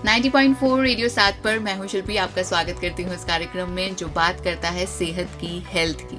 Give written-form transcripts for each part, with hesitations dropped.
90.4 radio 7 पर मैं हूं शिल्पी, आपका स्वागत करती हूं इस कार्यक्रम में जो बात करता है सेहत की, हेल्थ की।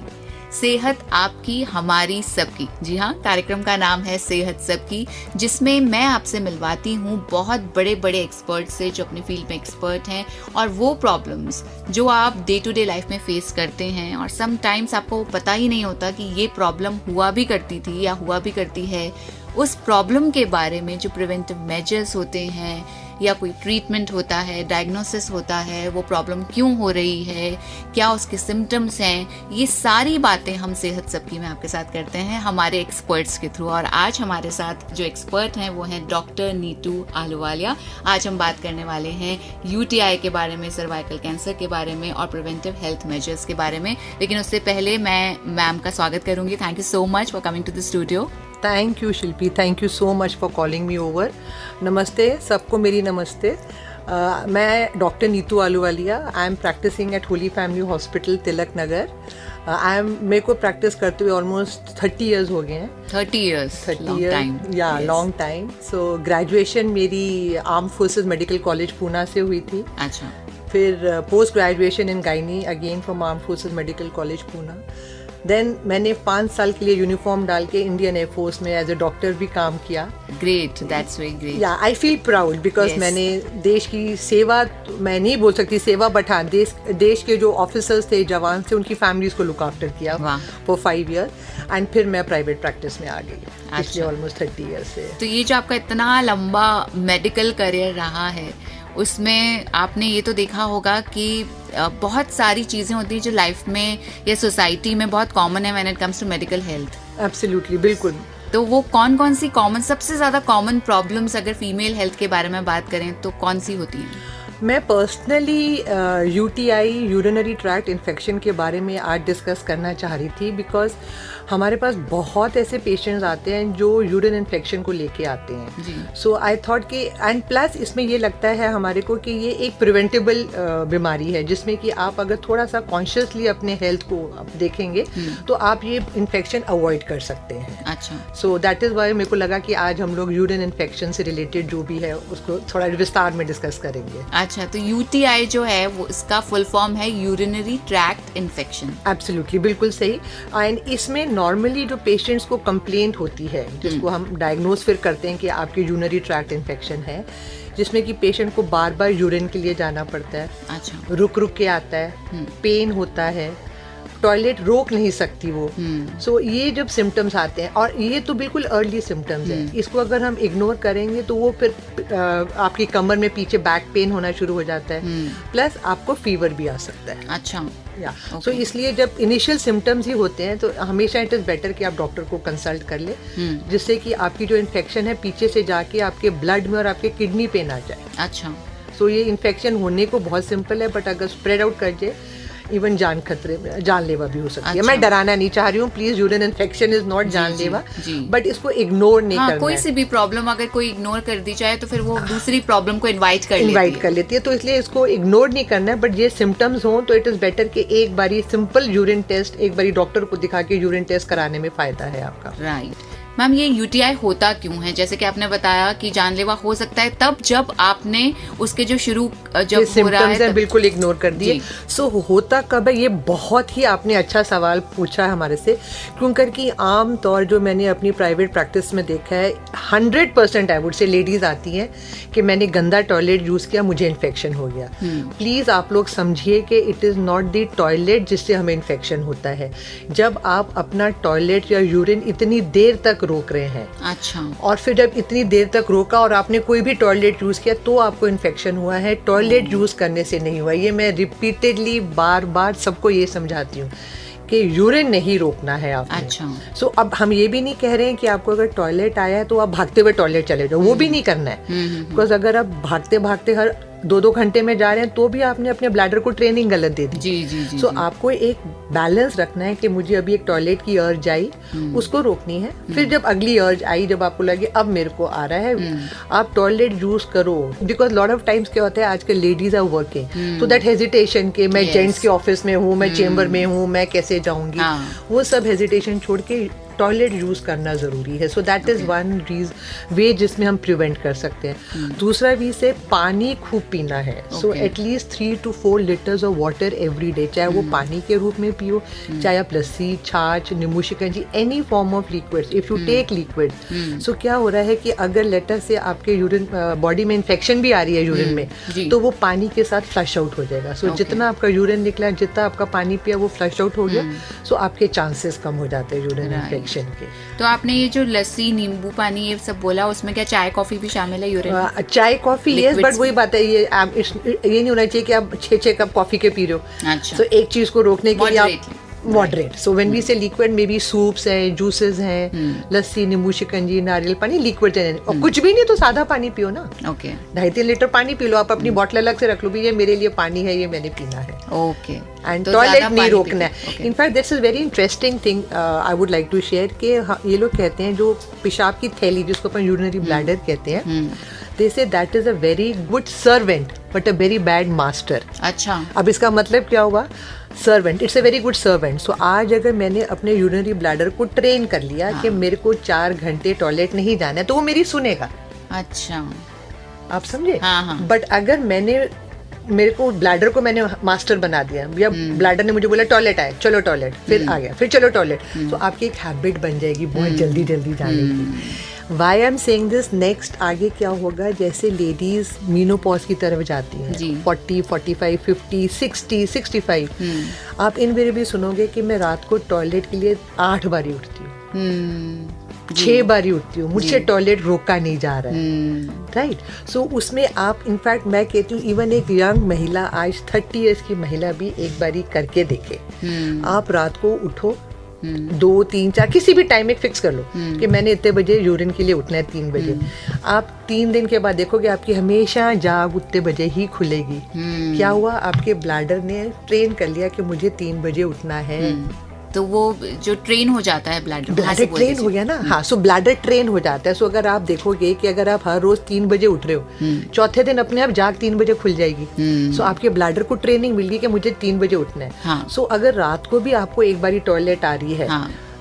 सेहत आपकी, हमारी, सबकी। जी हाँ, कार्यक्रम का नाम है सेहत सबकी, जिसमें मैं आपसे मिलवाती हूँ बहुत बड़े बड़े एक्सपर्ट से जो अपनी फील्ड में एक्सपर्ट हैं, और वो प्रॉब्लम्स जो आप डे टू डे लाइफ में फेस करते हैं और समटाइम्स आपको पता ही नहीं होता कि ये प्रॉब्लम हुआ भी करती थी या हुआ भी करती है। उस प्रॉब्लम के बारे में जो प्रिवेंटिव मेजर्स होते हैं या कोई ट्रीटमेंट होता है, डायग्नोसिस होता है, वो प्रॉब्लम क्यों हो रही है, क्या उसके सिम्टम्स हैं, ये सारी बातें हम सेहत सबकी में आपके साथ करते हैं हमारे एक्सपर्ट्स के थ्रू। और आज हमारे साथ जो एक्सपर्ट हैं वो हैं डॉक्टर नीतू आहलूवालिया। आज हम बात करने वाले हैं यूटीआई के बारे में, सर्वाइकल कैंसर के बारे में और प्रिवेंटिव हेल्थ मेजर्स के बारे में। लेकिन उससे पहले मैं मैम का स्वागत करूंगी। Thank you so much for coming to the studio. Thank you Shilpi, thank you so much for calling me over. नमस्ते सबको, मेरी नमस्ते। मैं doctor Neetu Ahluwalia, I am practising at Holy Family Hospital, Tilak Nagar. मेरे को प्रैक्टिस करते हुए ऑलमोस्ट 30 ईयर्स हो गए हैं। 30 ईयर्स या लॉन्ग टाइम। सो ग्रेजुएशन मेरी armed forces medical college Poona से हुई थी। अच्छा। फिर post graduation in gynae again from armed forces medical college Poona. Then मैंने 5 साल के लिए यूनिफॉर्म डाल के इंडियन एयरफोर्स में एज ए डॉक्टर भी काम किया। Great, that's very great. Yeah I feel proud because मैंने देश की सेवा, मैं नहीं बोल सकती सेवा, बट हाँ देश के जो ऑफिसर्स थे, जवान थे, उनकी फैमिलीज को लुक आफ्टर किया फॉर 5 ईयर। एंड फिर मैं प्राइवेट प्रैक्टिस में आ गई पिछले ऑलमोस्ट 30 ईयर से। तो ये जो आपका इतना लंबा मेडिकल करियर रहा है, उसमें आपने ये तो देखा होगा कि बहुत सारी चीजें होती हैं जो लाइफ में या सोसाइटी में बहुत कॉमन है when it comes to medical health. Absolutely, बिल्कुल। तो वो कौन कौन सी कॉमन, सबसे ज्यादा कॉमन प्रॉब्लम्स अगर फीमेल हेल्थ के बारे में बात करें तो कौन सी होती हैं? मैं personally UTI, urinary tract infection के बारे में आज डिस्कस करना चाह रही थी बिकॉज हमारे पास बहुत ऐसे पेशेंट्स आते हैं जो यूरिन इन्फेक्शन को लेके आते हैं। सो आई थॉट कि एंड प्लस इसमें ये लगता है हमारे को कि ये एक प्रिवेंटेबल बीमारी है जिसमें कि आप अगर थोड़ा सा कॉन्शियसली अपने हेल्थ को देखेंगे तो आप ये इन्फेक्शन अवॉइड कर सकते हैं। अच्छा। सो दैट इज़ वाई मेरे को लगा कि आज हम लोग यूरिन इन्फेक्शन से रिलेटेड जो भी है उसको थोड़ा विस्तार में डिस्कस करेंगे। अच्छा, तो यूटीआई जो है वो इसका फुल फॉर्म है यूरिनरी ट्रैक्ट इन्फेक्शन। एब्सोल्युटली, बिल्कुल सही। एंड इसमें नॉर्मली जो पेशेंट्स को कंप्लेंट होती है, जिसको हम डायग्नोज फिर करते हैं कि आपके यूरिनरी ट्रैक्ट इन्फेक्शन है, जिसमें कि पेशेंट को बार बार यूरिन के लिए जाना पड़ता है। अच्छा। रुक रुक के आता है, पेन होता है, टॉयलेट रोक नहीं सकती वो। सो ये जब सिम्टम्स आते हैं, और ये तो बिल्कुल अर्ली सिम्टम्स हैं, इसको अगर हम इग्नोर करेंगे तो वो फिर आपकी कमर में पीछे बैक पेन होना शुरू हो जाता है, प्लस आपको फीवर भी आ सकता है। अच्छा। या सो इसलिए जब इनिशियल सिम्टम्स ही होते हैं तो हमेशा इट इज़ बेटर कि आप डॉक्टर को कंसल्ट कर ले, जिससे कि आपकी जो इन्फेक्शन है पीछे से जाके आपके ब्लड में और आपके किडनी पे ना जाए। अच्छा। सो ये इन्फेक्शन होने को बहुत सिंपल है, बट अगर स्प्रेड आउट कर जाए इवन जानलेवा भी हो सकती है। अच्छा। मैं डराना नहीं चाह रही हूँ, please, urine infection is not जानलेवा, बट इसको इग्नोर नहीं करना। कोई सी भी प्रॉब्लम अगर कोई इग्नोर कर दी जाए तो फिर वो दूसरी प्रॉब्लम को इनवाइट कर लेती है, तो इसलिए इसको इग्नोर नहीं करना है। बट ये सिम्टम्स हों तो इट इज बेटर कि एक बारी सिंपल यूरिन टेस्ट, एक बारी डॉक्टर को दिखा के यूरिन टेस्ट कराने में फायदा है आपका। राइट। मैम, ये यूटीआई होता क्यों है? जैसे कि आपने बताया कि जानलेवा हो सकता है तब जब आपने उसके जो शुरू जब हो रहा है बिल्कुल इग्नोर कर दिए। सो होता कब है, ये बहुत ही आपने अच्छा सवाल पूछा है हमारे से, क्योंकि आम तौर जो मैंने अपनी प्राइवेट प्रैक्टिस में देखा है 100% आई वुड से लेडीज आती हैं कि मैंने गंदा टॉयलेट यूज किया, मुझे इन्फेक्शन हो गया। प्लीज आप लोग समझिए कि it is not the toilet जिससे हमें इन्फेक्शन होता है। जब आप अपना टॉयलेट या यूरिन इतनी देर तक रोक रहे हैं, अच्छा, और फिर जब इतनी देर तक रोका और आपने कोई भी टॉयलेट यूज किया तो आपको इन्फेक्शन हुआ है, टॉयलेट यूज करने से नहीं हुआ। ये मैं रिपीटेडली बार बार सबको ये समझाती हूँ कि यूरिन नहीं रोकना है आपने। अच्छा। सो अब हम ये भी नहीं कह रहे हैं कि आपको अगर टॉयलेट आया है तो आप भागते हुए टॉयलेट चले जाओ, वो भी नहीं करना है। बिकॉज अगर आप भागते भागते हर 2-2 घंटे में जा रहे हैं तो भी आपने अपने ब्लैडर को ट्रेनिंग गलत दे दी। जी। सो आपको एक बैलेंस रखना है कि मुझे अभी एक टॉयलेट की अर्ज आई, उसको रोकनी है। फिर जब अगली अर्ज आई, जब आपको लगे अब मेरे को आ रहा है, आप टॉयलेट यूज करो। बिकॉज लॉट ऑफ टाइम्स क्या होता है, आजकल लेडीज आर वर्किंग, तो दैट हेजिटेशन के मैं जेंट्स के ऑफिस में हूँ, मैं चेम्बर में हूँ, मैं कैसे जाऊंगी, वो सब हेजिटेशन छोड़ के टॉयलेट यूज़ करना ज़रूरी है. So that is one way जिसमें हम प्रिवेंट कर सकते हैं. दूसरा वे से पानी खूब पीना है. So at least 3 to 4 litres of water every day, चाहे वो पानी के रूप में पियो, चाहे आप लस्सी, छाछ, नींबू शिकंजी, any form of liquids, if you take liquid. So क्या हो रहा है कि अगर लेटर से आपके यूरिन बॉडी में इन्फेक्शन भी आ रही है यूरिन में, तो वो पानी के साथ फ्लश आउट हो जाएगा. सो जितना आपका यूरिन निकला, जितना आपका पानी पिया, वो फ्लश आउट हो गया. सो आपके चांसेस कम हो जाते हैं यूरिन इन्फेक्शन के. तो आपने ये जो लस्सी, नींबू पानी ये सब बोला, उसमें क्या चाय कॉफी भी शामिल है यूरिन? चाय कॉफी यस, बट वही बात है, ये नहीं होना चाहिए कि आप 6 कप कॉफी के पी रहे हो. अच्छा. तो एक चीज को रोकने के लिए आप मॉडरेट. सो व्हेन वी से लिक्विड, मे बी सूप्स हैं, जूसेस हैं, लस्सी, नींबू शिकंजी, नारियल पानी, लिक्विड है. और कुछ भी नहीं तो सादा पानी पियो ना. ओके. 2.5-3 लीटर पानी पी लो. आप अपनी बॉटल अलग से रख लो, भी ये मेरे लिए पानी है, ये मैंने पीना है. ओके. एंड टॉयलेट नहीं रोकना है. In fact this is very interesting thing I would like to share कि ये लोग कहते हैं जो पेशाब की थैली, जिसको अपन यूरिनरी ब्लैडर कहते हैं, they say that is a very good servant but a very bad master. अच्छा. अब इसका मतलब क्या हुआ? Servant, it's a very good servant. So आज अगर मैंने अपने यूरिनरी ब्लैडर को ट्रेन कर लिया कि मेरे को 4 घंटे टॉयलेट नहीं जाना है, तो वो मेरी सुनेगा. अच्छा. आप समझे? हाँ. बट अगर मेरे को ब्लैडर को मैंने मास्टर बना दिया, या ब्लैडर ने मुझे बोला टॉयलेट आए, चलो टॉयलेट, फिर आ गया, फिर चलो टॉयलेट, तो आपकी एक हैबिट बन जाएगी बहुत जल्दी जल्दी जाने की. Why I'm saying this, next आगे क्या होगा, जैसे लेडीज मीनोपॉज की तरफ जाती हैं, 40, 45, 50, 60, 65, आप इनवेरिएबली सुनोगे कि मैं रात को टॉयलेट के लिए 8 बार उठती हूँ, 6 बार उठती हूँ, मुझसे टॉयलेट रोका नहीं जा रहा है. राइट. सो उसमें आप, इनफैक्ट मैं कहती हूँ, इवन एक यंग महिला, आज 30 ईयर्स की महिला भी एक बारी करके देखे. आप रात को उठो, 2, 3, 4 किसी भी टाइम एक फिक्स कर लो कि मैंने इतने बजे यूरिन के लिए उठना है, 3 बजे. आप 3 दिन के बाद देखोगे आपकी हमेशा जाग उतने बजे ही खुलेगी. क्या हुआ? आपके ब्लैडर ने ट्रेन कर लिया कि मुझे 3 बजे उठना है. तो वो जो ट्रेन हो जाता है ब्लैडर ट्रेन हो गया ना. हाँ. सो ब्लैडर ट्रेन हो जाता है. सो अगर आप देखोगे कि अगर आप हर रोज 3 बजे उठ रहे हो, चौथे दिन अपने आप जाग 3 बजे खुल जाएगी. सो आपके ब्लैडर को ट्रेनिंग मिल गई कि मुझे 3 बजे उठना है. सो अगर रात को भी आपको एक बारी टॉयलेट आ रही है,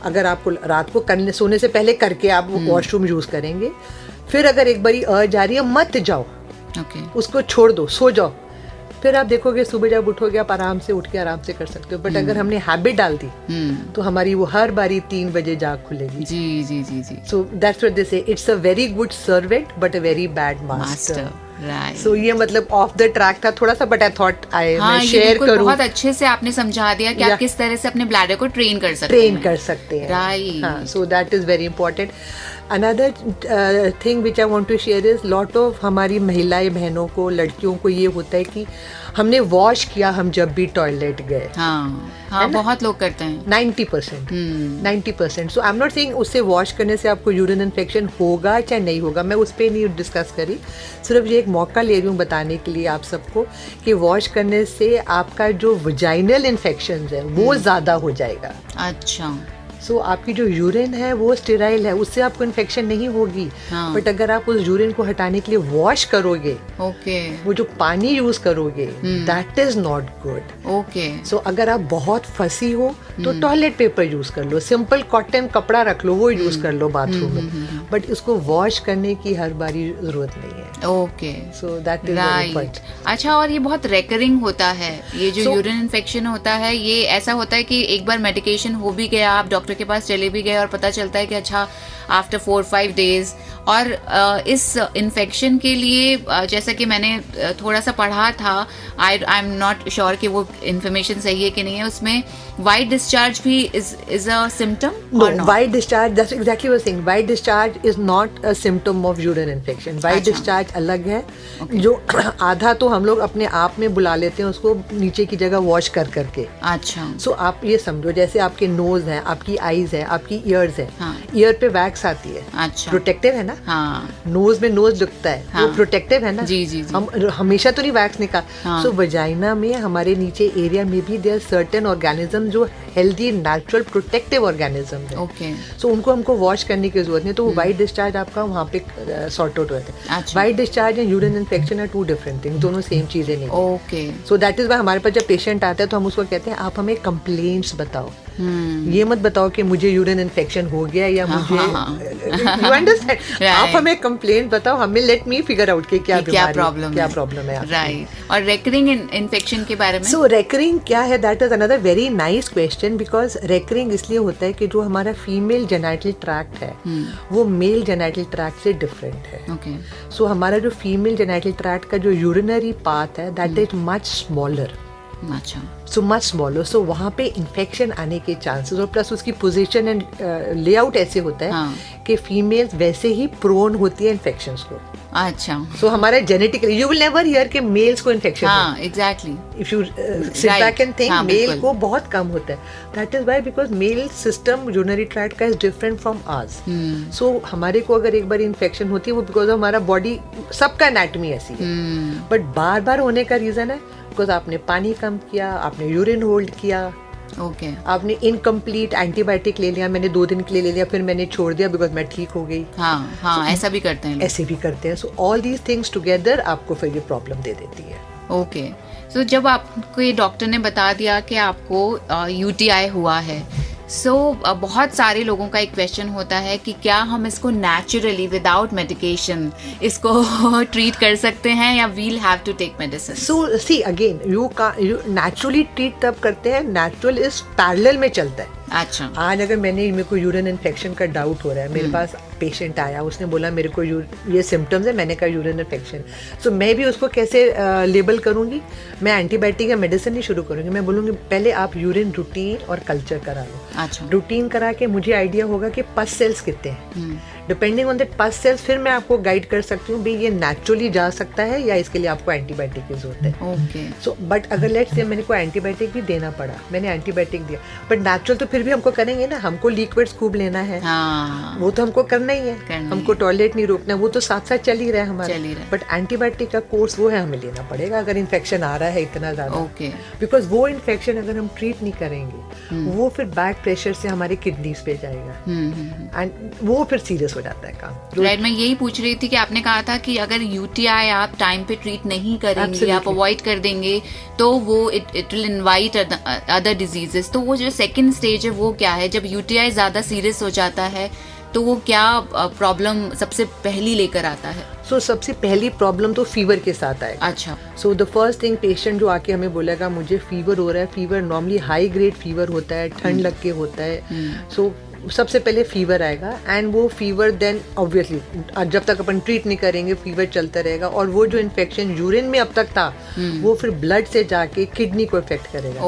अगर आपको रात को सोने से पहले करके आप वॉशरूम यूज करेंगे, फिर अगर एक बारी अर्ज आ रही है, मत जाओ, उसको छोड़ दो, सो जाओ. फिर आप देखोगे सुबह जब उठोगे आप आराम से उठ के आराम से कर सकते हो. बट अगर हमने हैबिट डाल दी तो हमारी वो हर बारी 3 बजे जाग खुलेगी. जी जी जी जी. So that's what they say, it's a very good servant but a very bad master. Right. So ये मतलब ऑफ द ट्रैक था थोड़ा सा, बट आई थॉट मैं शेयर करूं. बहुत अच्छे से आपने समझा दिया कि आप किस तरह से अपने ब्लैडर को ट्रेन कर सकते हैं. Right. So that is very important. Another thing which I want to share is lot of हमारी महिलाएं बहनों को, लड़कियों को ये होता है कि हमने वॉश किया हम जब भी टॉयलेट गए. हाँ, बहुत लोग करते हैं. 90%. सो आई एम नॉट सेइंग उससे वॉश करने से आपको यूरिन इन्फेक्शन होगा चाहे नहीं होगा, मैं उस पर नहीं डिस्कस करी. सिर्फ ये एक मौका ले रही हूँ बताने के लिए आप सबको कि वॉश करने से आपका जो वजाइनल इन्फेक्शन है वो ज़्यादा हो जाएगा. अच्छा. सो आपकी जो यूरिन है वो स्टेराइल है, उससे आपको इन्फेक्शन नहीं होगी. बट अगर आप उस यूरिन को हटाने के लिए वॉश करोगे, वो जो पानी यूज करोगे, दैट इज नॉट गुड. सो अगर आप बहुत फंसी हो तो टॉयलेट पेपर यूज कर लो, सिंपल कॉटन कपड़ा रख लो, वो यूज कर लो बाथरूम में. बट इसको वॉश करने की हर बारी जरूरत नहीं है. सो दैट इज राइट. अच्छा. और ये बहुत रेकरिंग होता है, ये जो यूरिन इन्फेक्शन होता है, ये ऐसा होता है कि एक बार मेडिकेशन हो भी गया, आप डॉक्टर के पास चले भी गए और पता चलता है कि अच्छा आफ्टर 4-5 डेज. और इस इन्फेक्शन के लिए जैसा कि मैंने थोड़ा सा पढ़ा था, आई एम नॉट श्योर कि वो इन्फॉर्मेशन सही है कि नहीं है, उसमें वाइट डिस्चार्ज भी is a symptom. No, white discharge, that's exactly what I am saying. White discharge is not a symptom of urine infection. White discharge अलग है. जो आधा तो हम लोग अपने आप में बुला लेते हैं उसको नीचे की जगह वॉश कर करके. अच्छा. सो आप ये समझो जैसे आपके नोज है, आपकी आईज है, आपकी ईयर्स है. ईयर पे वैक्स आती है. अच्छा. प्रोटेक्टिव है ना. नोज में नोज लगता है, वो प्रोटेक्टिव है ना. जी. हम हमेशा तो नहीं वैक्स निकाल. सो वजाइना में हमारे नीचे एरिया में भी देयर सर्टेन ऑर्गेनिज्म जो हेल्दी नेचुरल प्रोटेक्टिव ऑर्गेनिज्म है. सो उनको हमको वॉश करने की जरूरत नहीं. तो वाइट डिस्चार्ज आपका वहाँ पे सॉर्ट आउट होता है. White discharge and urine infection are 2 different things. दोनों सेम चीजें नहीं. सो दैट इज वाई हमारे पास जब पेशेंट आता है तो हम उसको कहते हैं आप हमें कंप्लेंट्स बताओ. ये मत बताओ कि मुझे यूरिन इन्फेक्शन हो गया या मुझे यू अंडरस्टैंड। आप हमें कंप्लेंट बताओ, हमें लेट मी फिगर आउट कि क्या प्रॉब्लम है। राइट। और रेकरिंग इन्फेक्शन के बारे में? सो रेकरिंग क्या है, that is another very nice question, because recurring इसलिए होता है कि जो हमारा फीमेल जेनाइटल ट्रैक्ट है वो मेल जेनाइटल ट्रैक्ट से डिफरेंट है। ओके। सो हमारा जो फीमेल जेनाइटल ट्रैक्ट का जो यूरिनरी पाथ है दैट इज मच स्मॉलर। अच्छा। सो मच स्मॉलर, सो वहाँ पे इन्फेक्शन आने के चांसेस, और प्लस उसकी पोजीशन एंड लेआउट ऐसे होता है कि फीमेल्स वैसे ही प्रोन होती है इन्फेक्शंस को। अच्छा। सो हमारा genetically you will never hear कि मेल्स को इन्फेक्शन। हाँ, exactly. If you sit back and think, male को बहुत कम होता है। That is why, because male system urinary tract का is different from ours. So हमारे को अगर एक बार इन्फेक्शन होती है वो बिकॉज हमारा बॉडी, सबका एनाटॉमी ऐसी है, बट बार बार होने का रीजन है बिकॉज आपने पानी कम किया, आपने यूरिन होल्ड किया, ओके, आपने इनकम्प्लीट एंटीबायोटिक ले लिया, मैंने 2 दिन के लिए ले लिया, फिर मैंने छोड़ दिया बिकॉज मैं ठीक हो गई। हाँ, ऐसा भी करते हैं लोग। ऐसे भी करते हैं। So all these things together आपको फिर ये प्रॉब्लम दे देती है। ओके। सो जब आपको ये डॉक्टर ने बता दिया कि आपको यूटीआई हुआ है, बहुत सारे लोगों का एक क्वेश्चन होता है कि क्या हम इसको नेचुरली विदाउट मेडिकेशन इसको ट्रीट कर सकते हैं या we'll have to take medicine? So see again, you naturally treat तब करते हैं, नेचुरल इज पैरेलल में चलता है। अच्छा। आज अगर मेरे को यूरिन इन्फेक्शन का डाउट हो रहा है, मेरे पास पेशेंट आया, उसने बोला मेरे को ये सिम्टम्स है, मैंने कहा यूरिन इन्फेक्शन, सो मैं भी उसको कैसे लेबल करूंगी? मैं एंटीबायोटिक या मेडिसिन नहीं शुरू करूंगी, मैं बोलूंगी पहले आप यूरिन रूटीन और कल्चर करा लो। अच्छा। रूटीन करा के मुझे आइडिया होगा कि पस सेल्स कितने हैं, डिपेंडिंग ऑन दैट पस सेल्स फिर मैं आपको गाइड कर सकती हूँ भाई ये नेचुरली जा सकता है या इसके लिए आपको एंटीबायोटिक की जरूरत है। ओके। सो बट अगर लेट्स से मेरे को एंटीबायोटिक भी देना पड़ा, मैंने एंटीबायोटिक दिया, बट नेचुरल तो फिर भी हमको करेंगे ना, हमको लिक्विड्स खूब लेना है। हाँ, वो तो हमको करना ही है, हमको टॉयलेट नहीं रोकना, वो तो साथ साथ चल ही रहा है हमारा। बट एंटीबायोटिक का कोर्स वो है हमें लेना पड़ेगा अगर इन्फेक्शन आ रहा है इतना ज्यादा। ओके। बिकॉज वो इन्फेक्शन अगर हम ट्रीट नहीं करेंगे वो फिर बैक प्रेशर से हमारे किडनीज पे जाएगा एंड वो फिर सीरियस हो जाता है काम। राइट, मैं यही पूछ रही थी कि आपने कहा था कि अगर यूटीआई आप टाइम पे ट्रीट नहीं करेंगे, आप अवॉइड कर देंगे, तो वो it will invite other diseases. तो वो जो सेकंड स्टेज है वो क्या है? जब यूटीआई ज्यादा सीरियस हो जाता है तो वो क्या प्रॉब्लम सबसे पहली लेकर आता है? सो सबसे पहली प्रॉब्लम तो फीवर के साथ आएगा। अच्छा। So the first thing, patient जो आके हमें बोलेगा मुझे फीवर हो रहा है, fever normally high grade fever होता है, ठंड लग के होता है। सो सबसे पहले फीवर आएगा एंड वो फीवर देन ऑब्वियसली जब तक अपन ट्रीट नहीं करेंगे फीवर चलता रहेगा, और वो जो इन्फेक्शन यूरिन में अब तक था वो फिर ब्लड से जाके किडनी को इफेक्ट करेगा।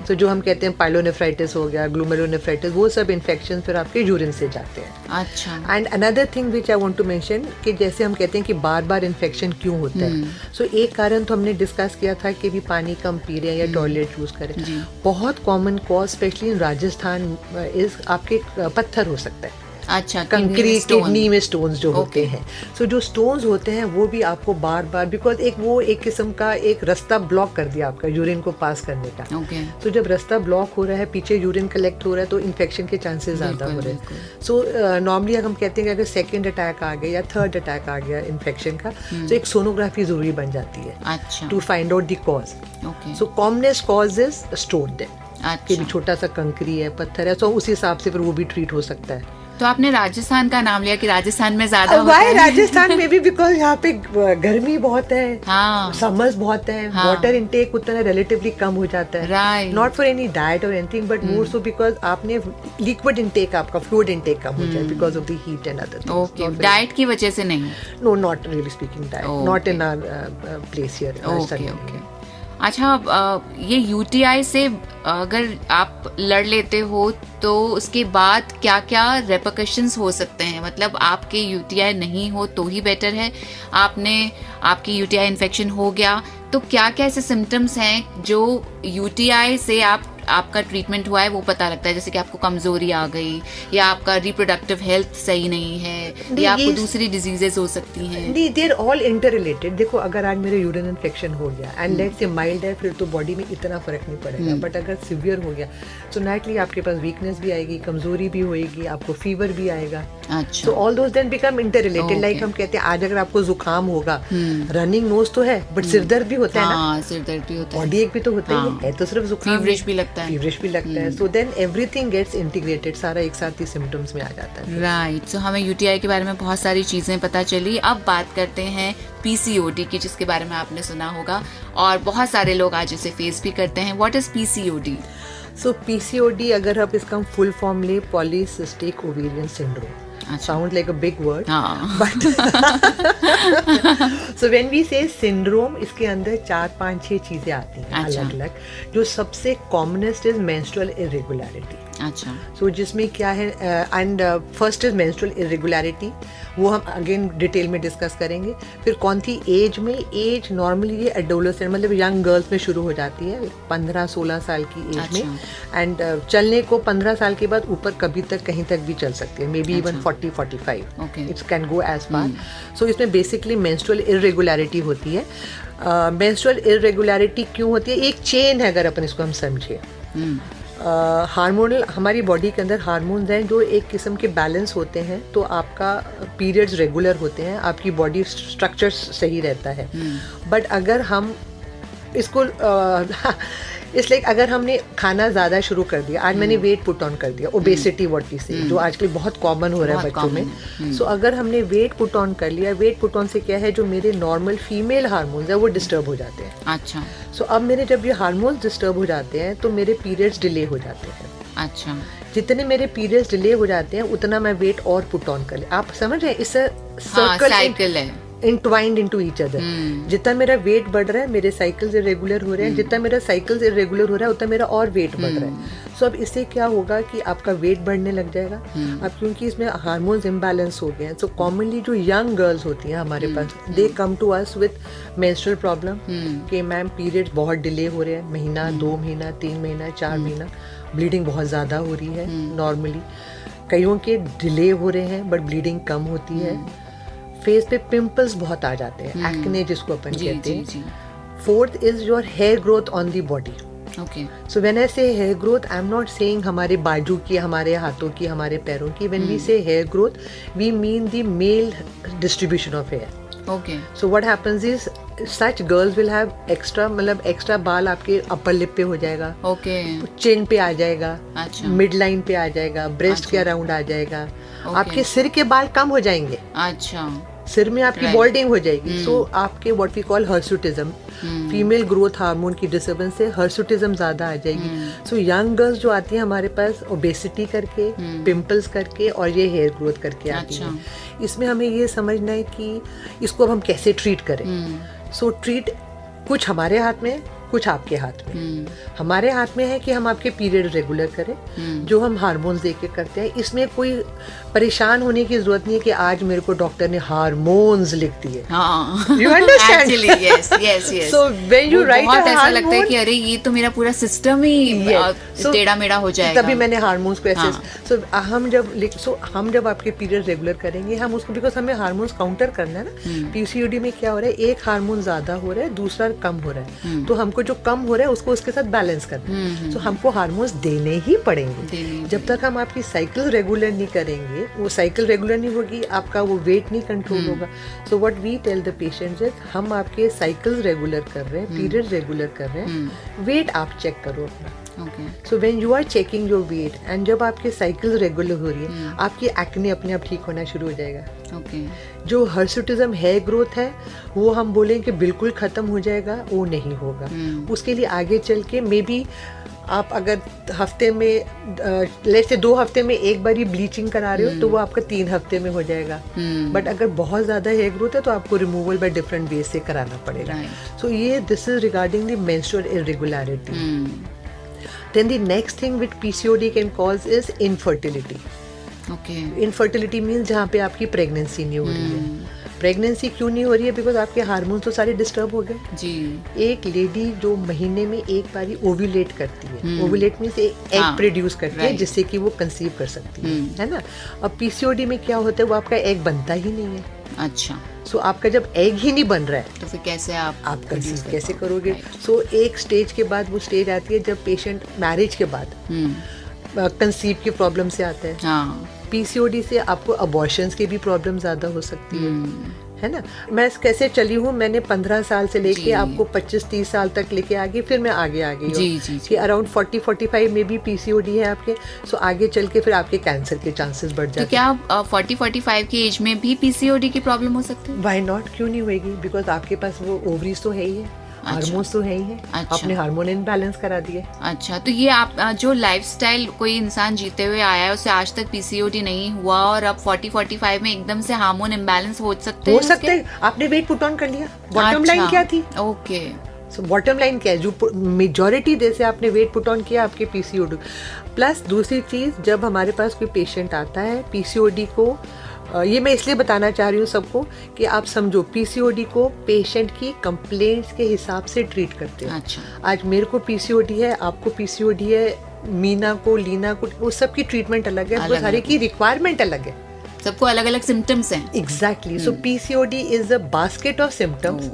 तो जो हम कहते हैं पाइलोनेफ्राइटिस हो गया, ग्लोमेरुलोनेफ्राइटिस, वो सब इन्फेक्शन फिर आपके यूरिन से जाते हैं। अच्छा। And another thing which I want to mention कि जैसे हम कहते हैं कि बार बार इन्फेक्शन क्यों होता है, सो एक कारण तो हमने डिस्कस किया था कि भी पानी कम पी रहे हैं या टॉयलेट यूज करें। बहुत common cause specially in Rajasthan is आपके पत्थर हो सकता है। अच्छा, कंक्रीट किडनी में स्टोन्स जो होते हैं। सो जो स्टोन्स होते हैं वो भी आपको बार बार बिकॉज वो एक किस्म का एक रास्ता ब्लॉक कर दिया आपका यूरिन को पास करने का। सो जब रास्ता ब्लॉक हो रहा है, पीछे यूरिन कलेक्ट हो रहा है, तो इन्फेक्शन के चांसेस ज्यादा हो रहे हैं। सो नॉर्मली हम कहते हैं कि अगर सेकेंड अटैक आ गया या थर्ड अटैक आ गया इन्फेक्शन का, तो एक सोनोग्राफी जरूरी बन जाती है। अच्छा। To find out the cause. So commonest cause is stone death. कि भी छोटा सा कंकरी है, पत्थर है, तो उस हिसाब से फिर वो भी ट्रीट हो सकता है। तो आपने राजस्थान का नाम लिया कि राजस्थान में ज्यादा होता है। राजस्थान में भी बिकॉज यहाँ पे गर्मी बहुत है, हाँ, समर्स बहुत है, हाँ, वाटर इनटेक उतना रिलेटिवली कम हो जाता है। Right. Not for any diet और anything but more so because आपने लिक्विड इनटेक, आपका फ्लूइड इनटेक कम हो जाए because of the heat and other things. Okay, diet की वजह से नहीं? No, not really speaking diet, not in our place here. Okay. अच्छा, ये यूटीआई से अगर आप लड़ लेते हो तो उसके बाद क्या क्या रेपरकशंस हो सकते हैं? मतलब आपके यूटीआई नहीं हो तो ही बेटर है, आपकी यूटीआई इन्फेक्शन हो गया तो क्या क्या ऐसे सिम्टम्स हैं जो यूटीआई से आपका ट्रीटमेंट हुआ है वो पता लगता है? जैसे कि आपको कमजोरी आ गई, या आपका रिप्रोडक्टिव हेल्थ सही नहीं है, या आपको दूसरी डिजीजेस हो सकती हैं। नहीं, they are all inter related. देखो, अगर आज मेरे यूरिन इन्फेक्शन हो गया एंड लेट्स से माइल्ड है, फिर तो बॉडी में इतना फर्क नहीं पड़ेगा, बट अगर सिवियर हो गया तो नेचुरली आपके पास वीकनेस भी आएगी, कमजोरी भी होएगी, आपको फीवर भी आएगा। अच्छा। तो all those then become inter related. Like हम कहते हैं आज अगर आपको जुकाम होगा, रनिंग नोज तो है बट सिरदर्द भी होता है ना, सिरदर्द भी होता है, बॉडी एक भी तो होता है तो सिर्फ जुकाम, फीवरिश भी लगता लगता है, फीवरिश भी लगता है. So then everything gets integrated, सारा एक साथ ही सिम्टम्स में आ जाता है. राइट. सो हमें यूटीआई के बारे में बहुत सारी चीजें पता चली. अब बात करते हैं पीसीओडी की, जिसके बारे में आपने सुना होगा और बहुत सारे लोग आज इसे फेस भी करते हैं. What is PCOD? So PCOD, अगर आप इसका फुल फॉर्म ले, polycystic ovarian syndrome. Sounds like a big word, but so when we say syndrome, इसके अंदर 4-5-6 चीजें आती हैं अलग अलग. जो सबसे कॉमनेस्ट इज मेंस्ट्रुअल इरेगुलरिटी. अच्छा. सो जिसमें क्या है, and first is menstrual irregularity, वो हम अगेन डिटेल में डिस्कस करेंगे. फिर कौन सी एज में, एज नॉर्मली ये एडोलेसेंट मतलब यंग गर्ल्स में शुरू हो जाती है 15-16 साल की एज में, एंड चलने को 15 साल के बाद ऊपर कभी तक कहीं तक भी चल सकती है, maybe even 40-45. It's can go as far. So इसमें बेसिकली मेंस्ट्रुअल इरेगुलरिटी होती है. मेंस्ट्रुअल इरेगुलरिटी क्यों होती है? एक चेन है अगर अपन इसको हम समझे. हार्मोनल, हमारी बॉडी के अंदर हार्मोन्स हैं जो एक किस्म के बैलेंस होते हैं, तो आपका पीरियड्स रेगुलर होते हैं, आपकी बॉडी स्ट्रक्चर सही रहता है. बट अगर हम इसको इसलिए अगर हमने खाना ज़्यादा शुरू कर दिया, आज मैंने वेट पुट ऑन कर दिया, ओबेसिटी व्हाट वी से, जो आजकल बहुत कॉमन हो रहा है बच्चों में. सो अगर हमने वेट पुट ऑन कर लिया, वेट पुट ऑन से क्या है, जो मेरे नॉर्मल फीमेल हार्मोन्स है वो डिस्टर्ब हो जाते हैं. अच्छा. सो अब मेरे जब ये हार्मोन्स डिस्टर्ब हो जाते हैं तो मेरे पीरियड्स डिले हो जाते हैं. अच्छा. जितने मेरे पीरियड्स डिले हो जाते हैं उतना मैं वेट और पुट ऑन कर ले. आप समझ रहे हैं, इससे साइकिल है, इंटवाइंड इनटू ईच अदर. जितना मेरा वेट बढ़ रहा है, मेरे साइकिल्स इरेगुलर हो रहे हैं, जितना मेरा साइकिल्स इरेगुलर हो रहा है उतना मेरा और वेट बढ़ रहा है. सो अब इससे क्या होगा कि आपका वेट बढ़ने लग जाएगा. अब क्योंकि इसमें हार्मोन्स इम्बैलेंस हो गए हैं, सो कॉमनली जो यंग गर्ल्स होती हैं हमारे पास, they come to us with menstrual problem कि मैम पीरियड्स बहुत डिले हो रहे हैं, महीना, 2 महीना, 3 महीना, 4 महीना, ब्लीडिंग बहुत ज़्यादा हो रही है. नॉर्मली कईयों के डिले हो रहे हैं बट ब्लीडिंग कम होती है. फेस पे पिंपल्स बहुत आ जाते हैं, एक्ने जिसको अपन कहते हैं. Fourth is your hair growth on the body. So when I say hair growth, I am not saying हमारे बाजू की, हमारे हाथों की, हमारे पैरों की. When we say hair growth, we mean the male distribution of hair. So what happens is such girls will have extra, मतलब एक्स्ट्रा बाल आपके अपर लिप पे हो जाएगा, चिन पे आ जाएगा, मिड लाइन पे आ जाएगा, ब्रेस्ट के अराउंड आ जाएगा. आपके सिर के बाल कम हो जाएंगे. अच्छा. सिर में आपकी बॉल्डिंग हो जाएगी. सो आपके what we call hirsutism, female growth hormone की डिस्टर्बेंस से हर्सुटिज्म ज्यादा आ जाएगी. सो यंग गर्ल्स जो आती हैं हमारे पास ओबेसिटी करके, पिंपल्स करके और ये हेयर ग्रोथ करके आती हैं. इसमें हमें ये समझना है कि इसको अब हम कैसे ट्रीट करें. सो ट्रीट कुछ हमारे हाथ में, कुछ आपके हाथ में. हमारे हाथ में है कि हम आपके पीरियड रेगुलर करें, जो हम हार्मोन्स दे के करते हैं. इसमें कोई परेशान होने की जरूरत नहीं है कि आज मेरे को डॉक्टर ने हार्मोन्स लिख दिए. You understand? Yes yes yes. So when you right, बहुत ऐसा लगता है कि अरे ये तो मेरा पूरा सिस्टम ही टेढ़ा मेढ़ा हो जाएगा. तभी मैंने हार्मोन्स को ऐसे. सो हम जब आपके पीरियड रेगुलर करेंगे, हम उसको, बिकॉज हमें हार्मोन्स काउंटर करना है ना. पीसीओडी में क्या हो रहा है, एक हार्मोन ज्यादा हो रहा है, दूसरा कम हो रहा है, तो हमको जो कम हो रहा है उसको उसके साथ बैलेंस करना है. सो हमको हार्मोन्स देने ही पड़ेंगे. जब तक हम आपकी साइकिल रेगुलर नहीं करेंगे, वो साइकिल रेगुलर नहीं होगी, आपका वो वेट नहीं कंट्रोल होगा. So what we tell the patients is, हम आपके साइकिल्स रेगुलर कर रहे हैं, पीरियड रेगुलर कर रहे हैं, वेट आप चेक करो अपना. So when you are checking your weight and जब आपके साइकिल रेगुलर हो रही है, आपकी एक्ने अपने आप ठीक होना शुरू हो जाएगा. जो हर्सुटिज्म हेयर ग्रोथ है वो हम बोलें कि बिल्कुल खत्म हो जाएगा, वो नहीं होगा. उसके लिए आगे चल के मे बी आप अगर हफ्ते में, लेट्स से 2 हफ्ते में एक बार ही ब्लीचिंग करा रहे हो, तो वो आपका 3 हफ्ते में हो जाएगा. बट अगर बहुत ज्यादा हेयर ग्रोथ है तो आपको रिमूवल बाय डिफरेंट वेज से कराना पड़ेगा. सो ये this is regarding the menstrual irregularity. Then the next thing which PCOD can cause is infertility. Infertility means जहाँ पे आपकी प्रेगनेंसी नहीं हो रही है. प्रेगनेंसी क्यों नहीं हो रही है? बिकॉज आपके हार्मोन्स तो सारे डिस्टर्ब हो गए जी. एक लेडी जो महीने में एक बार ओव्यूलेट करती है, ओव्यूलेट मीन्स एग प्रोड्यूस करती है जिससे कि वो कंसीव कर सकती है ना. अब पीसीओडी में क्या होता है, वो आपका एग बनता ही नहीं है. अच्छा. सो आपका जब एग ही नहीं बन रहा है तो फिर कैसे आप कंसीव कैसे करोगे? सो एक स्टेज के बाद वो स्टेज आती है जब पेशेंट मैरिज के बाद कंसीव की प्रॉब्लम से आता है. पीसीओडी से आपको अबॉर्शंस की भी प्रॉब्लम ज्यादा हो सकती है. है ना। मैं कैसे चली हूँ, मैंने 15 साल से लेके जी। आपको 25-30 साल तक लेके आ गई, फिर मैं आगे आ गई जी, हूँ जी, जी। कि अराउंड 40-45 में भी पीसीओडी है आपके, सो आगे चल के फिर आपके कैंसर के चांसेस बढ़ जाते तो क्या 40-45 की एज में भी पीसीओडी की प्रॉब्लम हो सकती है? वाई नॉट, क्यों नहीं होगी, बिकॉज आपके पास वो ओवरीज तो है ही है, हार्मोन्स तो है ही है, अच्छा। आपने हार्मोन इनबैलेंस करा दिए। अच्छा, तो ये आप जो लाइफस्टाइल कोई इंसान जीते हुए आया है उसे आज तक पीसीओडी नहीं हुआ और अब 40-45 में एकदम से हार्मोन इम्बैलेंस हो सकते हैं? हो सकते हैं, आपने वेट पुट ऑन कर लिया, बॉटम अच्छा, लाइन क्या थी? ओके। सो बॉटम लाइन क्या है, जो मेजॉरिटी जैसे आपने वेट पुट ऑन किया आपके पीसीओडी। प्लस दूसरी चीज, जब हमारे पास कोई पेशेंट आता है पीसीओडी को, ये मैं इसलिए बताना चाह रही हूँ सबको कि आप समझो, पीसीओडी को पेशेंट की कंप्लेंट्स के हिसाब से ट्रीट करते हैं। अच्छा। आज मेरे को पीसीओडी है, आपको पीसीओडी है, मीना को, लीना को, वो सबकी ट्रीटमेंट अलग है, वो सारे की रिक्वायरमेंट अलग है, सबको अलग अलग सिम्टम्स हैं। Exactly. So PCOD is a basket of symptoms,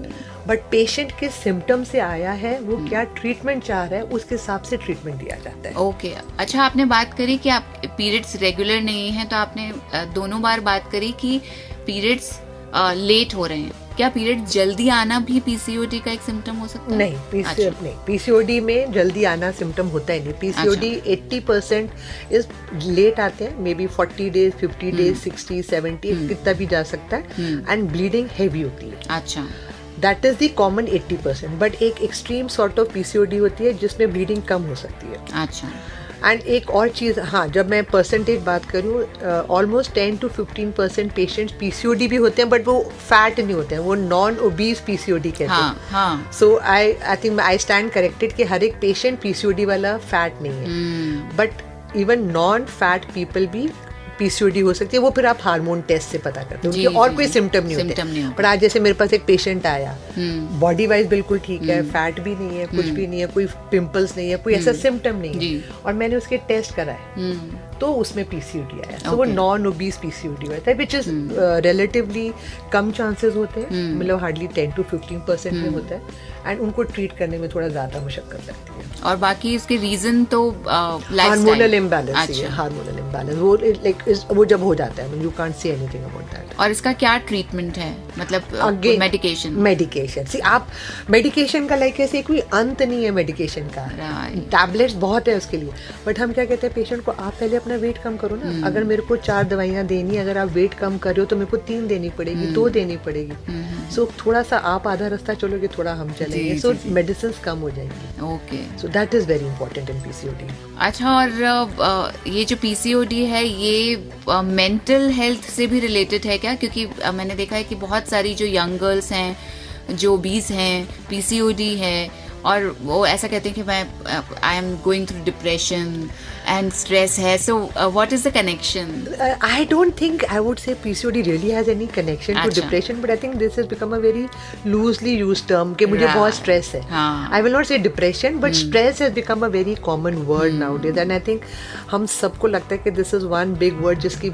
but patient के सिम्टम से आया है, वो क्या ट्रीटमेंट चाह रहा है, उसके हिसाब से ट्रीटमेंट दिया जाता है। ओके। अच्छा, आपने बात करी कि आप पीरियड्स रेगुलर नहीं है, तो आपने दोनों बार बात करी कि पीरियड्स लेट हो रहे हैं। क्या पीरियड जल्दी आना भी पीसीओडी का एक सिम्टम हो सकता है? नहीं, पीसीओडी में जल्दी आना सिम्टम होता ही नहीं। पीसीओडी 80% इज लेट आते हैं, मे बी 40 डेज, 50 डेज, 60, 70 कितना भी जा सकता है, एंड ब्लीडिंग हैवी होती है। अच्छा। That is the common 80%, but एक एक्सट्रीम सॉर्ट ऑफ पीसीओडी होती है जिसमें ब्लीडिंग कम हो सकती है। अच्छा। एंड एक और चीज़, हाँ, जब मैं परसेंटेज बात करूँ, ऑलमोस्ट 10 to 15% पेशेंट्स पीसीओडी भी होते हैं, बट वो फैट नहीं होते हैं, वो नॉन ओबीज पीसीओडी कहते हैं। हाँ, हाँ। So I think I stand corrected कि हर एक पेशेंट पीसीओडी वाला फैट नहीं है, but even non fat people भी पीसीओडी हो सकती है। वो फिर आप हार्मोन टेस्ट से पता करते हो, उनके और कोई सिम्टम नहीं होते। पर आज जैसे मेरे पास एक पेशेंट आया, बॉडी वाइज बिल्कुल ठीक है, फैट भी नहीं है, कुछ भी नहीं है, कोई पिंपल्स नहीं है, कोई ऐसा सिम्टम नहीं है, और मैंने उसके टेस्ट कराए तो उसमें पीसीओडी आया। सो वो नॉन ओबीज पीसीओडी होता है, which is relatively come chances होते हैं, मतलब हार्डली 10 to 15% में होता है, एंड उनको ट्रीट करने में थोड़ा ज्यादा मशक्कत लगती है। और बाकी इसके रीजन तो हार्मोनल इम्बैलेंस ही है, हार्मोनल इम्बैलेंस, वो लाइक वो जब हो जाता है, you can't say anything about that. और इसका क्या ट्रीटमेंट है, मतलब मेडिकेशन सी आप मेडिकेशन का लाइक ऐसे कोई अंत नहीं है मेडिकेशन का, टैबलेट्स बहुत है उसके लिए, बट हम क्या कहते हैं पेशेंट को, आप पहले अपना वेट कम करो ना। अगर मेरे को 4 दवाइयां देनी, अगर आप वेट कम कर रहे हो तो मेरे को 3 देनी पड़ेगी, 2 देनी पड़ेगी। सो थोड़ा सा आप आधा रास्ता चलोगे, थोड़ा हम चलेंगे, सो मेडिसिन कम हो जाएंगी। Okay, so that is very important in PCOD. अच्छा, और ये जो पीसीओडी है ये मेंटल हेल्थ से भी रिलेटेड है क्या? क्योंकि मैंने देखा है कि बहुत सारी जो यंग गर्ल्स हैं, जो ओबीज हैं, पीसीओडी है, और वो ऐसा कहते हैं कि मैं I am going through depression and stress है. So what is the connection? I don't think I would say PCOD really has any connection to अच्छा. depression, but I think this has become a very loosely used term कि मुझे बहुत stress है. हाँ. I will not say depression, but stress has become a very common word nowadays, and I think हम सबको लगता है कि this is one big word जिसकी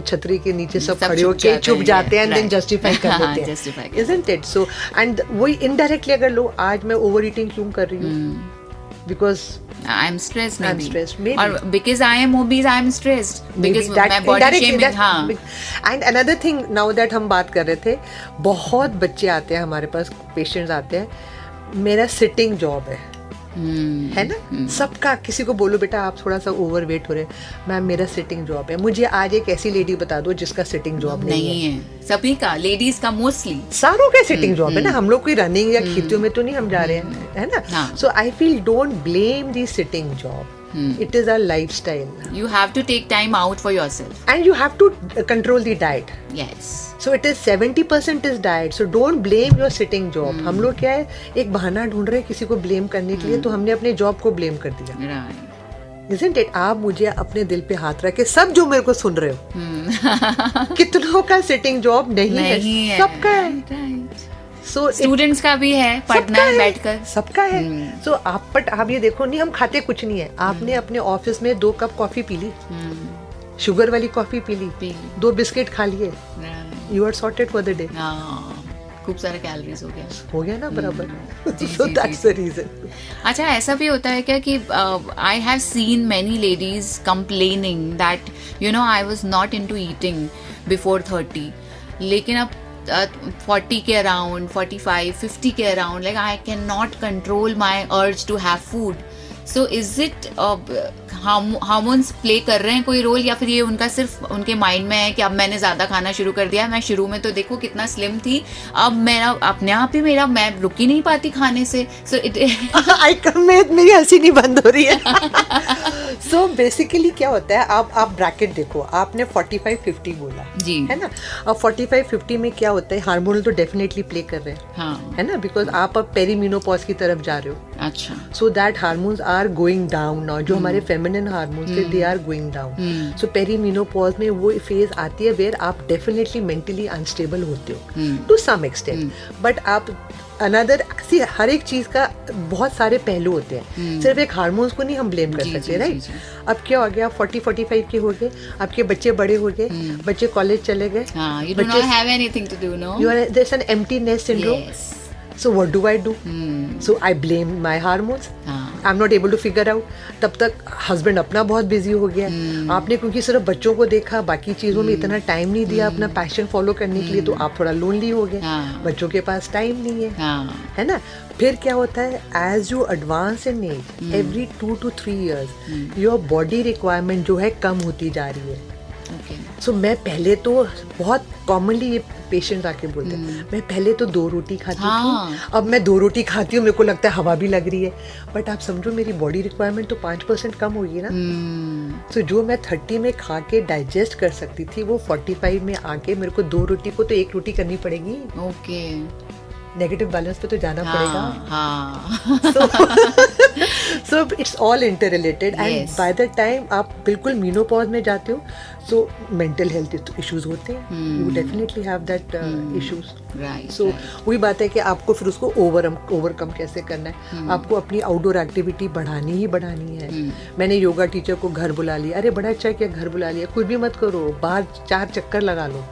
छतरी के नीचे सब खड़े होके छुप जाते हैं and then justify कर देते हैं, isn't it? So and वही indirectly अगर लो, आज मैं ओवर ईटिंग क्यों कर रही हूँ? Because I'm stressed, maybe. I'm stressed, maybe. Or because I am obese, I'm stressed. Because my body shaming, हाँ. And another thing, now that हम बात कर रहे थे, बहुत बच्चे आते हैं हमारे पास, पेशेंट्स आते हैं, मेरा सिटिंग जॉब है ना, सबका, किसी को बोलो बेटा आप थोड़ा सा ओवरवेट हो रहे हैं, मैम मेरा सिटिंग जॉब है. मुझे आज एक ऐसी लेडी बता दो जिसका सिटिंग जॉब नहीं है. सभी का, लेडीज का मोस्टली, सारों का सिटिंग जॉब है ना. हम लोग कोई रनिंग या खेतियों में तो नहीं हम जा रहे हैं, है ना. So I feel don't blame the sitting job. It is a lifestyle. You have to take time out for yourself. And you have to control the diet. Yes. So it is 70% is diet. So don't blame your sitting job. हम लोग क्या है, एक बहाना ढूंढ रहे हैं किसी को ब्लेम करने के लिए, तो हमने अपने जॉब को ब्लेम कर दिया. Right. Isn't it? आप मुझे अपने दिल पे हाथ रख के, सब जो मेरे को सुन रहे हो, कितनों का सिटिंग जॉब नहीं है, सबका है. Right. So स्टूडेंट्स का भी है, पढ़ना है बैठकर, सबका है. सो आप ये देखो, नहीं हम खाते कुछ नहीं है, आपने अपने ऑफिस में 2 कप कॉफी पी ली, शुगर वाली कॉफी पी ली, 2 बिस्किट खा लिए, you are sorted for the day. खूब सारे कैलोरीज हो गया ना बराबर. So that's the reason. अच्छा, ऐसा भी होता है क्या कि I have seen many ladies complaining that you know I was not into eating before 30, लेकिन अब 40 के अराउंड, 45, 50 के around, like I can not control my urge to have food. So is it hormones play कर रहे हैं कोई role, या फिर ये उनका सिर्फ उनके माइंड में है कि अब मैंने ज्यादा खाना शुरू कर दिया. मैं शुरू में तो देखो कितना स्लिम थी, अब मेरा अपने आप ही मैं रुक ही नहीं पाती खाने से. सो इट मेरी हंसी नहीं बंद हो रही है. सो बेसिकली क्या होता है, आप ब्रैकेट देखो, आपने 45-50 बोला जी, है ना. अब 45-50 में क्या होता है, हार्मोनल तो डेफिनेटली प्ले कर रहे हैं, हाँ, है ना, बिकॉज आप अब पेरीमेनोपॉज की तरफ जा रहे हो. अच्छा. So that hormones are going down now. जो हमारे फेमिनिन हार्मोन्स थे they are going down. So perimenopause में वो फेज आती है वेयर आप डेफिनेटली मेंटली अनस्टेबल होते हो टू सम एक्सटेंट. बट आप अनदर सी, हर एक चीज का बहुत सारे पहलू होते हैं, सिर्फ एक हार्मोन्स को नहीं हम ब्लेम कर सकते, राइट. अब क्या हो गया, 40-45 के हो गए, आपके बच्चे बड़े हो गए, बच्चे कॉलेज चले गए, you do not have anything to do, no? There's an empty nest syndrome. Yes. So what do I do? So I blame my hormones. I'm not able to figure out. तब तक husband अपना बहुत busy हो गया. आपने क्योंकि सिर्फ बच्चों को देखा, बाकी चीजों में इतना टाइम नहीं दिया अपना पैशन फॉलो करने के लिए, तो आप थोड़ा लोनली हो गए. बच्चों के पास टाइम नहीं है, है ना. फिर क्या होता है, as you advance in age, every 2 to 3 years your body requirement जो है कम होती जा रही है. सो मैं पहले तो बहुत कॉमनली ये पेशेंट आके बोलते हैं, मैं पहले तो 2 रोटी खाती थी, अब मैं 2 रोटी खाती हूँ, मेरे को लगता है हवा भी लग रही है. बट आप समझो मेरी बॉडी रिक्वायरमेंट तो 5% कम होगी ना. सो जो मैं 30 में खा के डाइजेस्ट कर सकती थी, वो 45 में आके मेरे को 2 रोटी को तो 1 रोटी करनी पड़ेगी. ओके, नेगेटिव बैलेंस पे तो जाना पड़ेगा. So it's all inter related. And by the time आप बिल्कुल मीनोपॉज में जाते हो, सो मेंटल हेल्थ इश्यूज होते हैं. You definitely have that issues. So वही बात है कि आपको फिर उसको ओवरकम कैसे करना है. आपको अपनी आउटडोर एक्टिविटी बढ़ानी है. मैंने योगा टीचर को घर बुला लिया. अरे बड़ा अच्छा किया, घर बुला लिया. कुछ भी मत करो, बाहर 4 चक्कर लगा लो.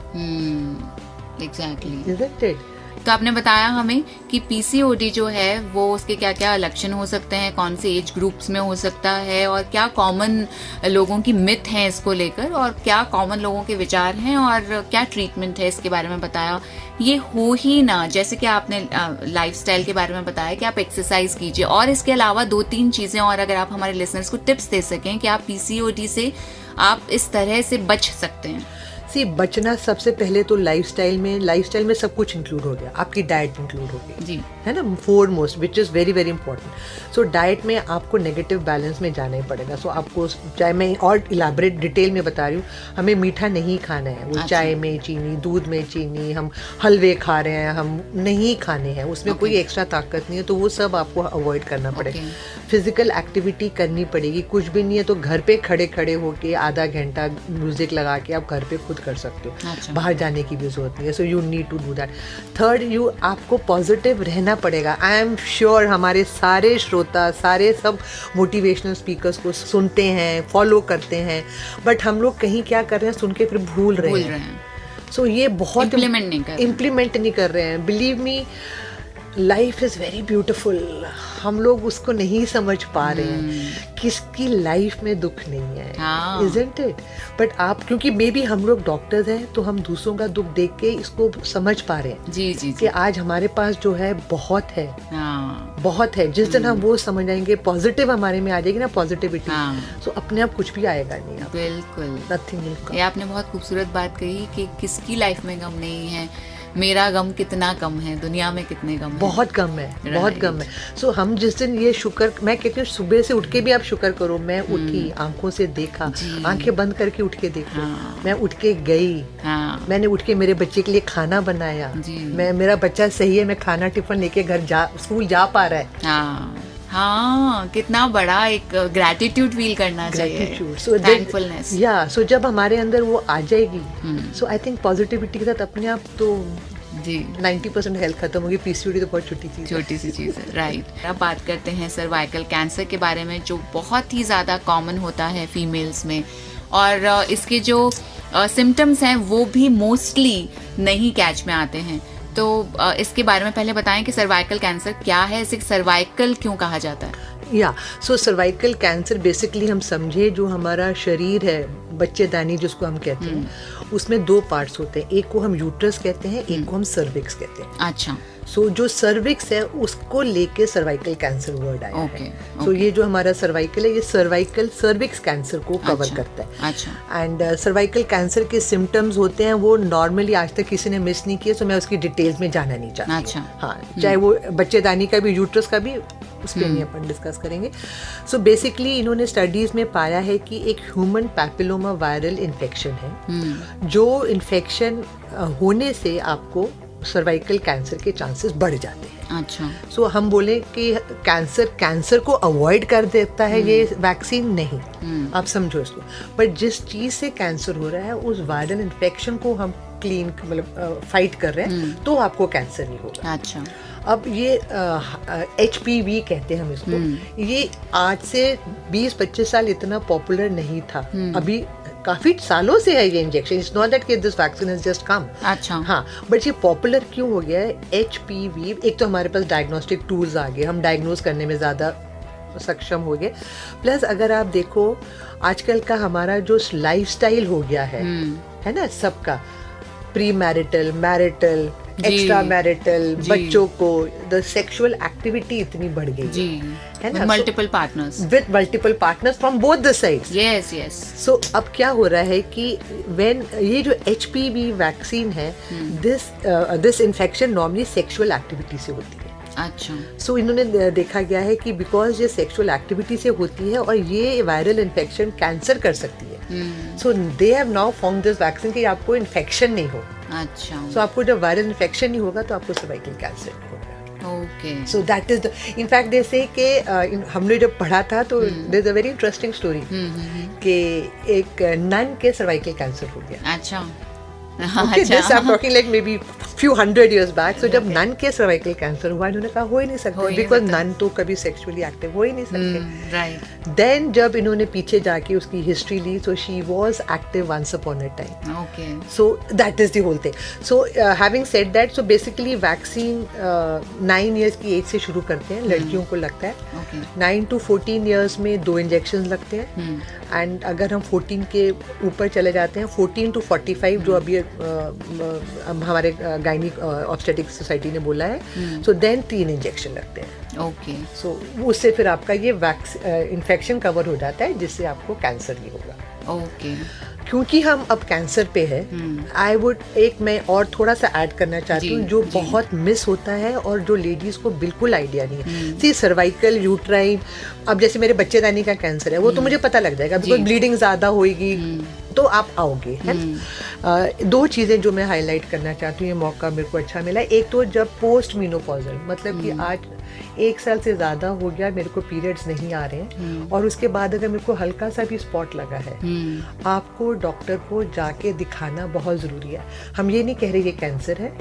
एग्जैक्टली. Isn't it? तो आपने बताया हमें कि पीसीओडी जो है वो उसके क्या क्या लक्षण हो सकते हैं, कौन से एज ग्रुप्स में हो सकता है, और क्या कॉमन लोगों की मिथ है इसको लेकर, और क्या कॉमन लोगों के विचार हैं, और क्या ट्रीटमेंट है, इसके बारे में बताया. ये हो ही ना, जैसे कि आपने लाइफस्टाइल के बारे में बताया कि आप एक्सरसाइज कीजिए, और इसके अलावा 2-3 चीजें और अगर आप हमारे लिसनर्स को टिप्स दे सकें कि आप पीसीओडी से आप इस तरह से बच सकते हैं. सी, बचना सबसे पहले तो लाइफस्टाइल में सब कुछ इंक्लूड हो गया. आपकी डाइट इंक्लूड हो गई, है ना, foremost, which is very very important. So diet में आपको नेगेटिव बैलेंस में जाना ही पड़ेगा. सो आपको, चाहे मैं और इलाबरेट डिटेल में बता रही हूँ, हमें मीठा नहीं खाना है. वो चाय में चीनी, दूध में चीनी, हम हलवे खा रहे हैं, हम नहीं खाने हैं, उसमें कोई एक्स्ट्रा ताकत नहीं है, तो वो सब आपको अवॉइड करना पड़ेगा. फिजिकल एक्टिविटी करनी पड़ेगी. कुछ भी नहीं है तो घर पे खड़े होके आधा घंटा म्यूजिक लगा के आप घर पे खुद कर सकते हो. बाहर जाने की भी जरूरत नहीं है. So you need to do that. Third, आपको पॉजिटिव रहना पड़ेगा. आई एम श्योर हमारे सारे श्रोता, सारे सब मोटिवेशनल स्पीकर्स को सुनते हैं, फॉलो करते हैं, बट हम लोग कहीं क्या कर रहे हैं, सुन के फिर भूल रहे हैं. सो ये बहुत इम्प्लीमेंट नहीं कर रहे हैं. Believe me, life is very beautiful. हम लोग उसको नहीं समझ पा रहे हैं. किसकी लाइफ में दुख नहीं है, इज़न्ट इट? बट आप, क्योंकि मे बी हम लोग डॉक्टर्स हैं, तो हम दूसरों का दुख देख के इसको समझ पा रहे हैं. जी. कि आज हमारे पास जो है बहुत है, बहुत है. जिस दिन हम वो समझ जाएंगे, पॉजिटिव हमारे में आ जाएगी ना, पॉजिटिविटी, तो अपने आप कुछ भी आएगा नहीं. बिल्कुल, नथिंग. ये आपने बहुत खूबसूरत बात कही कि किसकी लाइफ में गम नहीं है. मेरा गम कितना कम है, दुनिया में कितने गम है. बहुत कम है, बहुत कम है. सो हम जिस दिन ये शुक्र, मैं कहती हूँ सुबह से उठ के भी आप शुक्र करो. मैं उठी, आंखों से देखा, आंखें बंद करके उठ के देखो. मैं उठ के गई, मैंने उठ के मेरे बच्चे के लिए खाना बनाया. मेरा बच्चा सही है, मैं खाना टिफिन लेके स्कूल जा पा रहा है. कितना बड़ा एक ग्रैटिट्यूड फील करना चाहिए, थैंकफुलनेस. सो जब हमारे अंदर वो आ जाएगी, सो आई थिंक पॉजिटिविटी के साथ अपने आप तो 90% हेल्थ खत्म होगी. पीसीओडी तो बहुत छोटी सी चीज है. राइट. अब बात करते हैं सर्वाइकल कैंसर के बारे में, जो बहुत ही ज्यादा कॉमन होता है फीमेल्स में, और इसके जो सिम्टम्स हैं वो भी मोस्टली नहीं कैच में आते हैं. तो इसके बारे में पहले बताएं कि सर्वाइकल कैंसर क्या है, इसे सर्वाइकल क्यों कहा जाता है. सो सर्वाइकल कैंसर बेसिकली हम समझे जो हमारा शरीर है, बच्चेदानी जिसको हम कहते हैं, उसमें 2 पार्ट्स होते हैं, एक को हम यूट्रस कहते हैं, एक को हम सर्विक्स कहते हैं। अच्छा। सो जो सर्विक्स है उसको लेके सर्वाइकल कैंसर वर्ड आया है। सो ये जो हमारा सर्वाइकल है, ये सर्वाइकल सर्विक्स कैंसर को कवर करता है। अच्छा। एंड सर्वाइकल कैंसर के सिम्टम्स होते हैं, वो नॉर्मली आज तक किसी ने मिस नहीं किए, तो मैं उसकी डिटेल्स में जाना नहीं चाहती। अच्छा। हाँ, चाहे वो बच्चेदानी का भी, यूट्रस का भी, उस पर नहीं अपन डिस्कस करेंगे। सो बेसिकली इन्होंने स्टडीज में पाया है कि एक ह्यूमन पैपिलोमा वायरल इन्फेक्शन है, जो इन्फेक्शन होने से आपको सर्वाइकल कैंसर के चांसेस बढ़ जाते हैं। अच्छा। सो हम बोले कि कैंसर को अवॉइड कर देता है ये वैक्सीन, नहीं, आप समझो इसको। पर जिस चीज से कैंसर हो रहा है उस वायरल इन्फेक्शन को हम क्लीन मतलब फाइट कर रहे हैं, तो आपको कैंसर नहीं होगा। अच्छा। अब ये HPV कहते हैं हम इसको, ये आज से 20-25 साल इतना पॉपुलर नहीं था, अभी काफी सालों से है ये इंजेक्शन। इट्स नॉट दैट कि this vaccine has just come. अच्छा। हाँ, बट ये पॉपुलर क्यों हो गया है? HPV, एक तो हमारे पास डायग्नोस्टिक टूल्स आ गए, हम डायग्नोज करने में ज्यादा सक्षम हो गए। प्लस अगर आप देखो आजकल का हमारा जो लाइफस्टाइल हो गया है ना, सबका pre marital, marital, extra marital, बच्चों को द सेक्सुअल एक्टिविटी इतनी बढ़ गई जी, है ना, multiple partners, with multiple partners from both the sides. Yes yes. So अब क्या हो रहा है कि व्हेन ये जो HPV वैक्सीन है, this infection normally sexual activity से होती है। अच्छा। सो इन्होंने देखा गया है कि बिकॉज ये सेक्सुअल एक्टिविटी से होती है और ये वायरल इन्फेक्शन कैंसर कर सकती है, so they have now found this vaccine कि आपको इन्फेक्शन नहीं हो। अच्छा। सो आपको जब वायरल इन्फेक्शन नहीं होगा तो आपको सर्वाइकल कैंसर नहीं होगा। Okay. So that is the, in fact they say कि हमने जब पढ़ा था तो there is a very interesting story कि एक नन के सर्वाइकल कैंसर हो गया। अच्छा। Okay, this I'm talking like maybe few hundred years back. So जब नन के सर्वाइकल कैंसर हुआ, इन्होंने कहा हो ही नहीं सकते, बिकॉज नन तो कभी सेक्सुअली एक्टिव हो ही नहीं सकते। राइट। देन जब इन्होंने पीछे जाके उसकी हिस्ट्री ली, so she was active once upon a time. Okay. So that is the whole thing. So having said that, so basically vaccine 9 years की एज से शुरू करते हैं, लड़कियों को लगता है। Okay. 9 to 14 years में 2 इंजेक्शन लगते हैं, एंड अगर हम 14 के ऊपर चले जाते हैं, 14 to 45 जो अभी हमारे गायनिक ऑब्स्टेटिक सोसाइटी ने बोला है, सो देन 3 इंजेक्शन लगते हैं। ओके। सो उससे फिर आपका ये इन्फेक्शन कवर हो जाता है, जिससे आपको कैंसर नहीं होगा। ओके। क्योंकि हम अब कैंसर पे है, आई वुड एक मैं और थोड़ा सा ऐड करना चाहती हूँ जो बहुत मिस होता है और जो लेडीज को बिल्कुल आइडिया नहीं है। सी सर्वाइकल, यूट्राइन, अब जैसे मेरे बच्चेदानी का कैंसर है, वो तो मुझे पता लग जाएगा बिकॉज ब्लीडिंग ज्यादा होएगी, तो आप आओगे, है ना। 2 चीजें जो मैं हाईलाइट करना चाहती हूँ, ये मौका मेरे को अच्छा मिला। एक तो जब पोस्ट मीनोपॉजल, मतलब कि आज 1 साल से ज्यादा हो गया मेरे को पीरियड्स नहीं आ रहे हैं, और उसके बाद अगर मेरे को हल्का सा भी स्पॉट लगा है, आपको डॉक्टर को जाके दिखाना बहुत जरूरी है। हम ये नहीं कह रहे ये कैंसर है,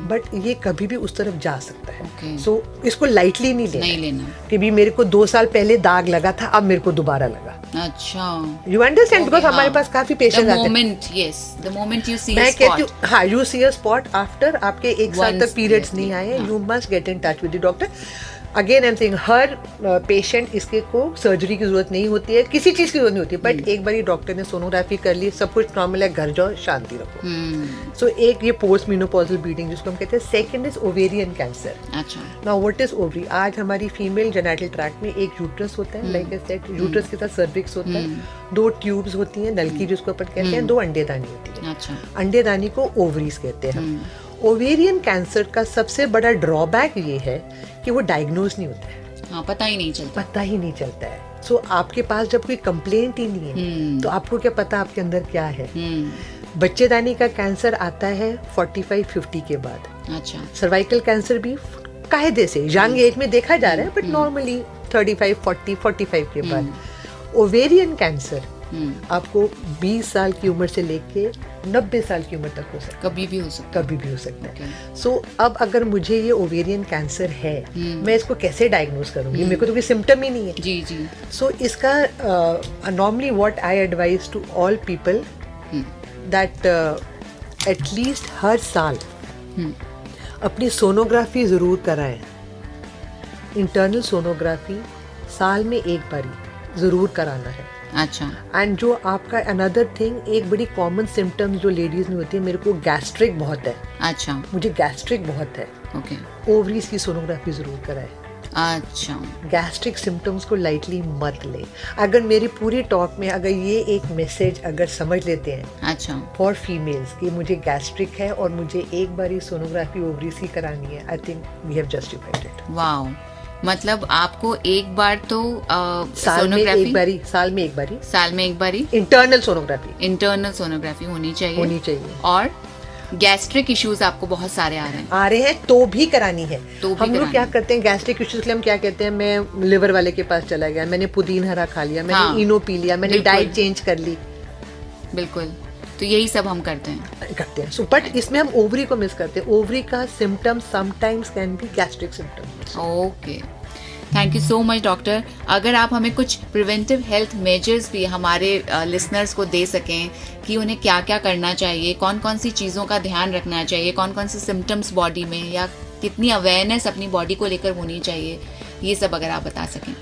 बट ये कभी भी उस तरफ जा सकता है। सो इसको लाइटली नहीं लेना कि भी मेरे को 2 साल पहले दाग लगा था, अब मेरे को दोबारा लगा। अच्छा। यू अंडरस्टैंड, बिकॉज हमारे पास काफी पेशेंट आते हैं। The moment you see मैं a spot. कहती हूँ, हाँ, you see a spot after आपके 1 साल तक पीरियड्स नहीं आए, you must get in touch with the doctor. Again I am saying, हर पेशेंट इसके को सर्जरी की जरूरत नहीं होती है, किसी चीज की जरूरत नहीं होती है, बट एक बार डॉक्टर ने सोनोग्राफी कर ली, सब कुछ नॉर्मल है, घर जाओ, शांति रखो। सो एक ये पोस्ट मीनोपॉजल ब्लीडिंग जिसको हम कहते हैं। Second is ovarian cancer. अच्छा। Now what is ovary? आज हमारी फीमेल जेनिटल ट्रैक्ट में एक यूट्रस होता है, लाइक आई सेड, यूट्रस के साथ सर्विक्स होता है, 2 ट्यूब्स होती हैं, नलकी जिसको अपन कहते हैं, 2 अंडेदानी होती है। अच्छा। अंडेदानी को ओवरीज कहते हैं हम। ओवेरियन कैंसर का सबसे बड़ा ड्रॉबैक ये है कि वो डायग्नोज नहीं होता है। हाँ, पता ही नहीं चलता है। सो आपके पास जब कोई कंप्लेंट ही नहीं है, तो आपको क्या पता आपके अंदर क्या है। बच्चेदानी का कैंसर आता है 45-50 के बाद। अच्छा। सर्वाइकल कैंसर भी कायदे से यंग एज में देखा जा रहा है, बट नॉर्मली 35-40-45 के बाद। ओवेरियन कैंसर आपको 20 साल की उम्र से लेके 90 साल की उम्र तक हो सकता है, कभी भी हो सकता है। सो अब अगर मुझे ये ओवेरियन कैंसर है, मैं इसको कैसे डायग्नोज करूंगी? मेरे को तो कोई सिम्टम ही नहीं है। जी जी। सो इसका normally what I advise to all people that at least हर साल अपनी सोनोग्राफी जरूर कराएं। इंटरनल सोनोग्राफी साल में 1 बार जरूर कराना है। अच्छा। एंड जो आपका अनदर थिंग, एक बड़ी कॉमन सिम्टम्स जो लेडीज में होती है, मेरे को गैस्ट्रिक बहुत है। अच्छा। मुझे गैस्ट्रिक बहुत है। ओके। ओवरीज की सोनोग्राफी जरूर कराए। अच्छा। गैस्ट्रिक सिम्टम्स को लाइटली मत ले। अगर मेरी पूरी टॉक में अगर ये एक मैसेज अगर समझ लेते हैं, अच्छा, फॉर फीमेल्स कि मुझे गैस्ट्रिक है और मुझे एक बार ही सोनोग्राफी ओवरीज की करानी है, I think we have justified it. Wow, मतलब आपको एक बार तो साल में एक बारी साल में एक बारी इंटरनल सोनोग्राफी होनी चाहिए। और गैस्ट्रिक इश्यूज आपको बहुत सारे आ रहे हैं तो भी करानी है। हम लोग क्या करते हैं गैस्ट्रिक इश्यूज के लिए, हम क्या कहते हैं, मैं लिवर वाले के पास चला गया, मैंने पुदीन हरा खा लिया, मैंने इनो पी लिया, मैंने डाइट चेंज कर ली। बिल्कुल, तो यही सब हम करते हैं। सो बट इसमें हम ओवरी को मिस करते हैं। ओवरी का symptom sometimes can be gastric symptom. Okay, thank you so much doctor. अगर आप हमें कुछ प्रिवेंटिव हेल्थ मेजर्स भी हमारे लिसनर्स को दे सकें कि उन्हें क्या क्या करना चाहिए, कौन कौन सी चीज़ों का ध्यान रखना चाहिए, कौन कौन से सिम्टम्स बॉडी में, या कितनी अवेयरनेस अपनी बॉडी को लेकर होनी चाहिए, ये सब अगर आप बता सकें।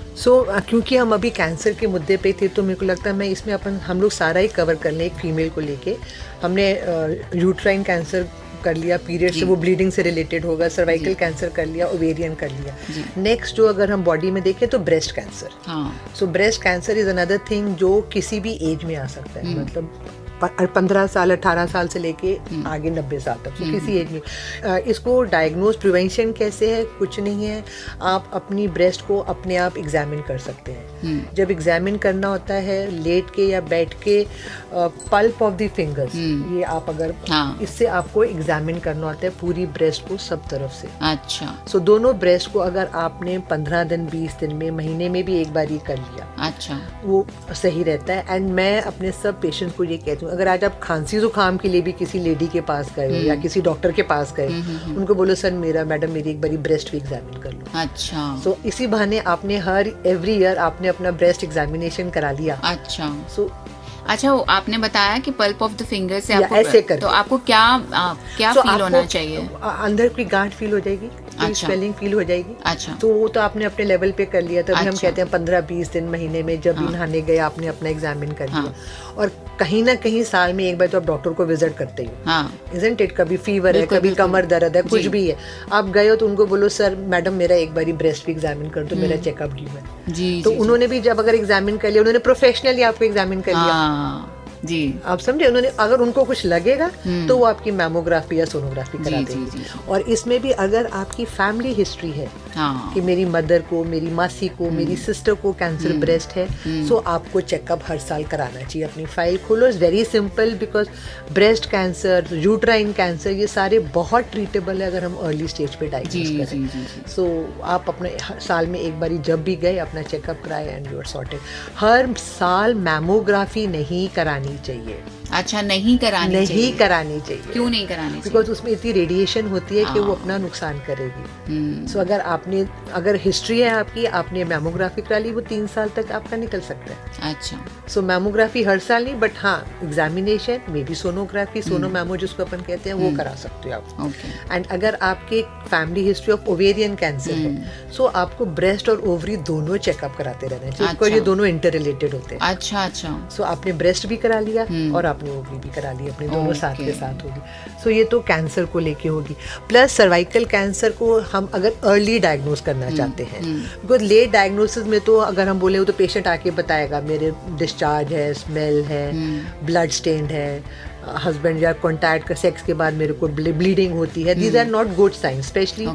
क्योंकि हम अभी कैंसर के मुद्दे पे थे, तो मेरे को लगता है मैं इसमें हम लोग सारा ही कवर कर लें। एक फीमेल को लेके हमने यूट्राइन कैंसर कर लिया, पीरियड से वो ब्लीडिंग से रिलेटेड होगा, सर्वाइकल कैंसर कर लिया, ओवेरियन कर लिया। नेक्स्ट जो अगर हम बॉडी में देखें तो breast cancer. So breast cancer is another thing जो किसी भी एज में आ सकता है, मतलब 15 साल 18 साल से लेके आगे 90 साल तक, तो किसी एज में। इसको डायग्नोज प्रिवेंशन कैसे है, कुछ नहीं है, आप अपनी ब्रेस्ट को अपने आप एग्जामिन कर सकते हैं। जब एग्जामिन करना होता है लेट के या बैठ के, पल्प ऑफ द फिंगर्स, ये आप अगर इससे आपको एग्जामिन करना होता है पूरी ब्रेस्ट को सब तरफ से। अच्छा। सो दोनों ब्रेस्ट को अगर आपने 15 दिन 20 दिन में, महीने में भी एक बार ही कर लिया, अच्छा, वो सही रहता है। एंड मैं अपने सब पेशेंट को ये कहती हूँ, अगर आज आप खांसी जुकाम के लिए भी किसी लेडी के पास गए या किसी डॉक्टर के पास गए, उनको बोलो सर मैडम मेरी एक बारी ब्रेस्ट भी एग्जामिन कर लो। अच्छा। सो इसी बहाने आपने एवरी ईयर आपने अपना ब्रेस्ट एग्जामिनेशन करा लिया। अच्छा। अच्छा, आपने बताया कि पल्प ऑफ द फिंगर से आपको ऐसे कर, तो आपको क्या फील होना चाहिए? अंदर कोई गांठ फील हो जाएगी, स्वेलिंग फील हो जाएगी। अच्छा। तो वो तो आपने अपने लेवल पे कर लिया, तभी हम कहते हैं 15-20 दिन, महीने में जब भी नहाने गए आपने अपना एग्जामिन कर लिया। और कहीं ना कहीं साल में एक बार तो आप डॉक्टर को विजिट करते ही, इजंट इट? कभी फीवर है, कभी कमर दर्द है, कुछ भी है, आप गए हो तो उनको बोलो सर मैडम मेरा एक बार ब्रेस्ट भी एग्जामिन कर दो, मेरा चेकअप ड्यू है। तो उन्होंने भी जब अगर एग्जामिन कर लिया, उन्होंने प्रोफेशनली आपको एग्जामिन कर लिया जी, आप समझे, उन्होंने अगर उनको कुछ लगेगा तो वो आपकी मैमोग्राफी या सोनोग्राफी करा देंगे। और इसमें भी अगर आपकी फैमिली हिस्ट्री है कि मेरी मदर को, मेरी मासी को, मेरी सिस्टर को कैंसर ब्रेस्ट है, सो आपको चेकअप हर साल कराना चाहिए। अपनी फाइल खोलो, is very simple, because breast cancer, uterine cancer, ये सारे बहुत ट्रीटेबल है अगर हम अर्ली स्टेज पे डायग्नोज करें। सो आप अपने साल में एक बारी जब भी गए अपना चेकअप कराए एंड यू आर सॉर्टेड। हर साल मैमोग्राफी नहीं करानी चाहिए। अच्छा, नहीं करानी चाहिए। क्यों नहीं करानी चाहिए? बिकॉज उसमें इतनी रेडिएशन होती है कि वो अपना नुकसान करेगी। सो अगर हिस्ट्री है आपकी, आपने मैमोग्राफी करा ली, वो 3 साल तक आपका निकल सकता है। अच्छा। सो मैमोग्राफी हर साल नहीं, बट हाँ एग्जामिनेशन मे बी सोनोग्राफी, सोनोमैमो जिसको अपन कहते हैं, वो करा सकते हो आप। एंड अगर आपके family history of ovarian cancer है, सो आपको ब्रेस्ट और ओवरी दोनों चेकअप कराते रहना चाहिए, बिकॉज ये दोनों इंटर रिलेटेड होते हैं। अच्छा। सो आपने ब्रेस्ट भी करा लिया और आपने ओवरी भी करा ली, अपने दोनों साथ के साथ होगी। सो ये तो कैंसर को लेके होगी। प्लस सर्वाइकल कैंसर को हम अगर अर्ली डायग्नोज करना चाहते हैं, बिकॉज लेट डायग्नोसिस में तो अगर हम बोले तो पेशेंट आके बताएगा मेरे डिस्चार्ज है, स्मेल है, ब्लड स्टेन्ड है, हस्बैंड या कॉन्टैक्ट का सेक्स के बाद मेरे को ब्लीडिंग होती है। These are not good sign, specially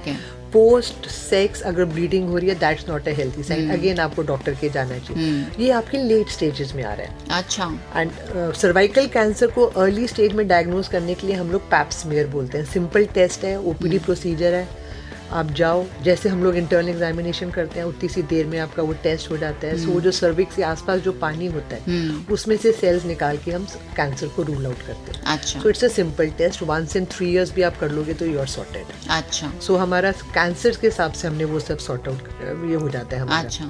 post sex अगर ब्लीडिंग हो रही है, that's not a healthy sign. Again आपको डॉक्टर के जाना चाहिए। ये आपके लेट स्टेजेस में आ रहा है। अच्छा। एंड सर्वाइकल कैंसर को अर्ली स्टेज में डायग्नोज करने के लिए हम लोग पैप स्मीयर बोलते हैं। सिंपल टेस्ट है, ओपीडी प्रोसीजर है, आप जाओ, जैसे हम लोग इंटरनल एग्जामिनेशन करते हैं उतनी सी देर में आपका वो टेस्ट हो जाता है। सो वो जो सर्विक्स के आसपास जो पानी होता है उसमें से सेल्स निकाल के हम कैंसर को रूल आउट करते हैं। अच्छा। So it's a simple test, 1 in 3 years भी आप कर लोगे तो यू आर सॉर्टेड। अच्छा। सो हमारा कैंसर के हिसाब से हमने वो सब सॉर्ट आउट, ये हो जाता है हमारा। अच्छा।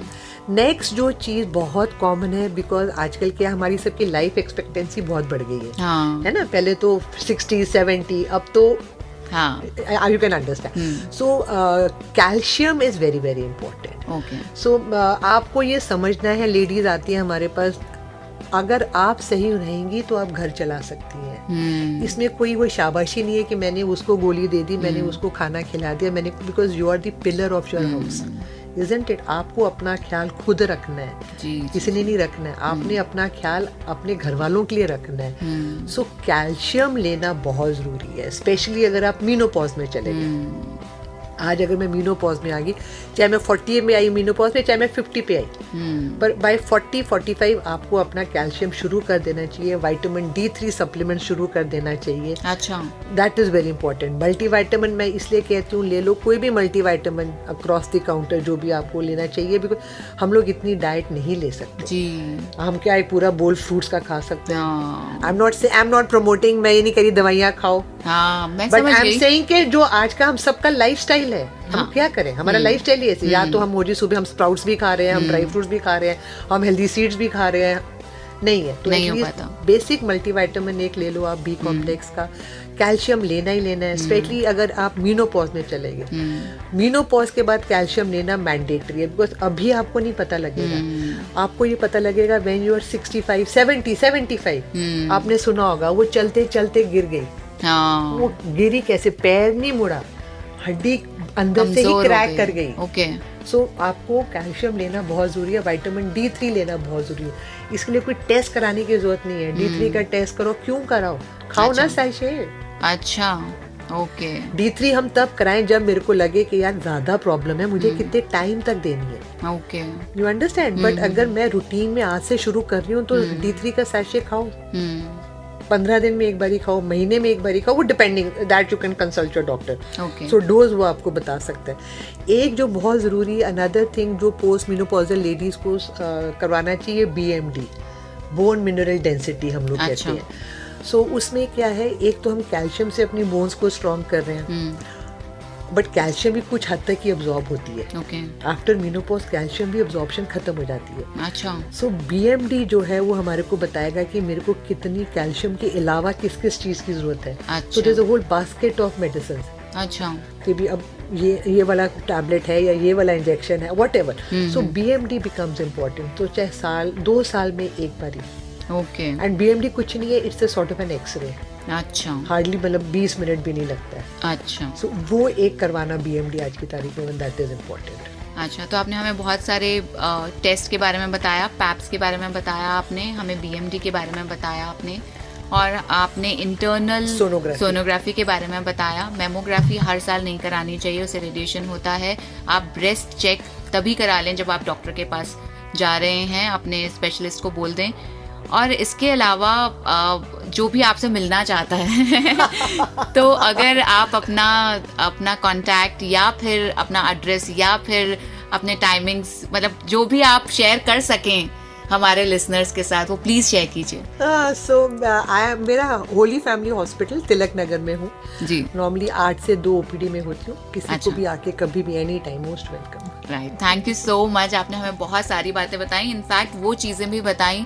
नेक्स्ट जो चीज़ बहुत कॉमन है, बिकॉज आजकल क्या हमारी सबकी लाइफ एक्सपेक्टेंसी बहुत बढ़ गई है ना? पहले तो 60-70, अब तो you can understand. So calcium is very very important. Okay. So आपको ये समझना है, लेडीज आती है हमारे पास अगर आप सही रहेंगी तो आप घर चला सकती हैं। इसमें कोई वो शाबाशी नहीं है कि मैंने उसको गोली दे दी, मैंने उसको खाना खिला दिया, मैंने, because you are the pillar of your house, isn't it. आपको अपना ख्याल खुद रखना है, किसी ने नहीं रखना है। आपने अपना ख्याल अपने घर वालों के लिए रखना है। सो कैल्शियम लेना बहुत जरूरी है, स्पेशली अगर आप मीनोपॉज में चले गए। आज अगर मैं मीनोपॉज में आ गई, चाहे मैं 40 में आई मीनोपॉज में, चाहे मैं 50 पे आई, पर बाय 40-45 आपको अपना कैल्शियम शुरू कर देना चाहिए। विटामिन D3 सप्लीमेंट शुरू कर देना चाहिए। अच्छा, that is very important. Multivitamin मैं इसलिए कहती हूँ ले लो, कोई भी मल्टीविटामिन अक्रॉस द काउंटर जो भी आपको लेना चाहिए, बिकॉज हम लोग इतनी डाइट नहीं ले सकते जी। हम क्या है पूरा बोल फ्रूट्स का खा सकते हैं। आई एम नॉट प्रमोटिंग, मैं ये नहीं करी दवाइयाँ खाओ, बट आई एम सेइंग कि जो आज का हम सबका लाइफस्टाइल है, हम क्या करें, हमारा लाइफस्टाइल ही ऐसे, या तो हम मोजी सुबह हम स्प्राउट्स भी खा रहे हैं, हम ड्राई फ्रूट्स भी खा रहे हैं, हम हेल्दी सीड्स भी खा रहे हैं, नहीं है तो एटलीस्ट बेसिक मल्टीविटामिन एक ले लो आप, बी कॉम्प्लेक्स का। कैल्शियम लेना ही लेना है, स्पेशली अगर आप मीनोपॉज में चले गए। मीनोपॉज के बाद कैल्शियम लेना मैंडेटरी है, बिकॉज अभी आपको नहीं पता लगेगा। आपको ये पता लगेगा व्हेन यू आर 65, 75। आपने सुना होगा वो चलते चलते गिर गई, वो गिरी कैसे, पैर नहीं मुड़ा, हड्डी अंदर से ही क्रैक कर गई। ओके, सो आपको कैल्शियम लेना बहुत जरूरी है, विटामिन D3 लेना बहुत जरूरी है। इसके लिए कोई टेस्ट कराने की जरूरत नहीं है। D3 का टेस्ट करो, क्यों कराओ, खाओ ना सैशे। अच्छा, ओके। D3 हम तब कराएं जब मेरे को लगे कि यार ज्यादा प्रॉब्लम है, मुझे कितने टाइम तक देनी है। Okay, you understand. बट अगर मैं रूटीन में आज से शुरू कर रही हूँ तो D3 का सैशे खाओ, 15 दिन में एक बारी खाओ, महीने में एक बारी खाओ, वो depending that you can consult your doctor. So dose वो आपको बता सकता है। एक जो बहुत ज़रूरी अनदर थिंग जो पोस्ट मेनोपॉजल लेडीज को करवाना चाहिए, BMD, बोन मिनरल डेंसिटी हम लोग कहते हैं। सो उसमें क्या है, एक तो हम कैल्शियम से अपनी बोन्स को स्ट्रॉन्ग कर रहे हैं, बट कैल्शियम भी कुछ हद तक ही अब्जॉर्ब होती है। आफ्टर मीनोपॉज कैल्शियम भी अब्जॉर्प्शन खत्म हो जाती है। अच्छा, सो BMD जो है वो हमारे को बताएगा कि मेरे को कितनी कैल्शियम के अलावा किस किस चीज की जरूरत है। So there is a whole basket of medicine. अच्छा, कि भी अब ये वाला टैबलेट है या ये वाला इंजेक्शन है, व्हाटएवर। सो BMD बिकम्स इम्पोर्टेंट। तो चाहे साल 2 साल में एक बारी। ओके। एंड BMD कुछ नहीं है, it's a sort of an x ray. अच्छा, हार्डली मतलब 20 मिनट भी नहीं लगता है। अच्छा, सो वो एक करवाना BMD आज की तारीख में, दैट इज इम्पोर्टेंट। अच्छा, तो आपने हमें बहुत सारे टेस्ट के बारे में बताया, पैप्स के बारे में बताया आपने, हमें BMD के बारे में बताया आपने, और आपने इंटरनल सोनोग्राफी के बारे में बताया। मेमोग्राफी हर साल नहीं करानी चाहिए, उससे रेडिएशन होता है। आप ब्रेस्ट चेक तभी करा लें जब आप डॉक्टर के पास जा रहे हैं, अपने स्पेशलिस्ट को बोल दें। और इसके अलावा जो भी आपसे मिलना चाहता है तो अगर आप अपना कांटेक्ट या फिर अपना एड्रेस या फिर अपने टाइमिंग्स, मतलब जो भी आप शेयर कर सकें हमारे लिसनर्स के साथ, वो प्लीज शेयर कीजिए। मेरा होली फैमिली हॉस्पिटल तिलक नगर में हूँ जी। नॉर्मली 8 से 2 OPD में होती हूँ। किसी को भी आके कभी भी any time most welcome. Right, thank you so much. आपने हमें बहुत सारी बातें बताई, इनफैक्ट वो चीजें भी बताई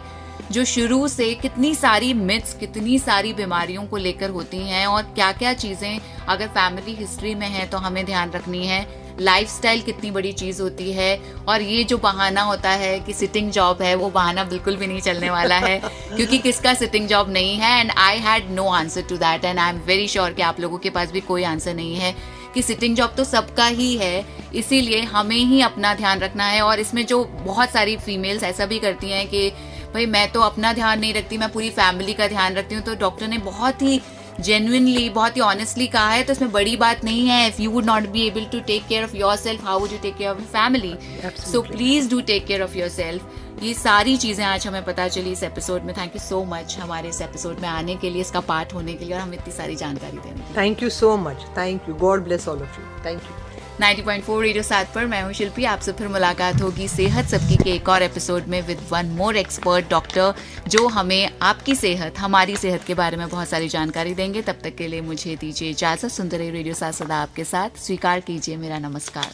जो शुरू से कितनी सारी मिथ्स, कितनी सारी बीमारियों को लेकर होती हैं, और क्या क्या चीजें अगर फैमिली हिस्ट्री में है तो हमें ध्यान रखनी है। लाइफस्टाइल कितनी बड़ी चीज होती है, और ये जो बहाना होता है कि सिटिंग जॉब है, वो बहाना बिल्कुल भी नहीं चलने वाला है क्योंकि किसका सिटिंग जॉब नहीं है। And I had no answer to that, and I am very sure कि आप लोगों के पास भी कोई आंसर नहीं है कि सिटिंग जॉब तो सबका ही है। इसीलिए हमें ही अपना ध्यान रखना है। और इसमें जो बहुत सारी फीमेल्स ऐसा भी करती हैं कि भाई मैं तो अपना ध्यान नहीं रखती, मैं पूरी फैमिली का ध्यान रखती हूँ, तो डॉक्टर ने बहुत ही जेन्युइनली, बहुत ही ऑनेस्टली कहा है, तो इसमें बड़ी बात नहीं है। If you would not be able to take care of yourself, how would you take care of your family? So please do take care of yourself. ये सारी चीजें आज हमें पता चली इस एपिसोड में। थैंक यू सो मच हमारे इस एपिसोड में आने के लिए, इसका पार्ट होने के लिए, और हमें इतनी सारी जानकारी देने के लिए। Thank you so much, thank you, God bless all of you, thank you. 90.4 radio 7 पर मैं हूँ शिल्पी। आपसे फिर मुलाकात होगी सेहत सबकी के एक और एपिसोड में with one more expert doctor, जो हमें आपकी सेहत, हमारी सेहत के बारे में बहुत सारी जानकारी देंगे। तब तक के लिए मुझे दीजिए इजाजत। सुनते रहिए रेडियो 7 सदा आपके साथ। स्वीकार कीजिए मेरा नमस्कार।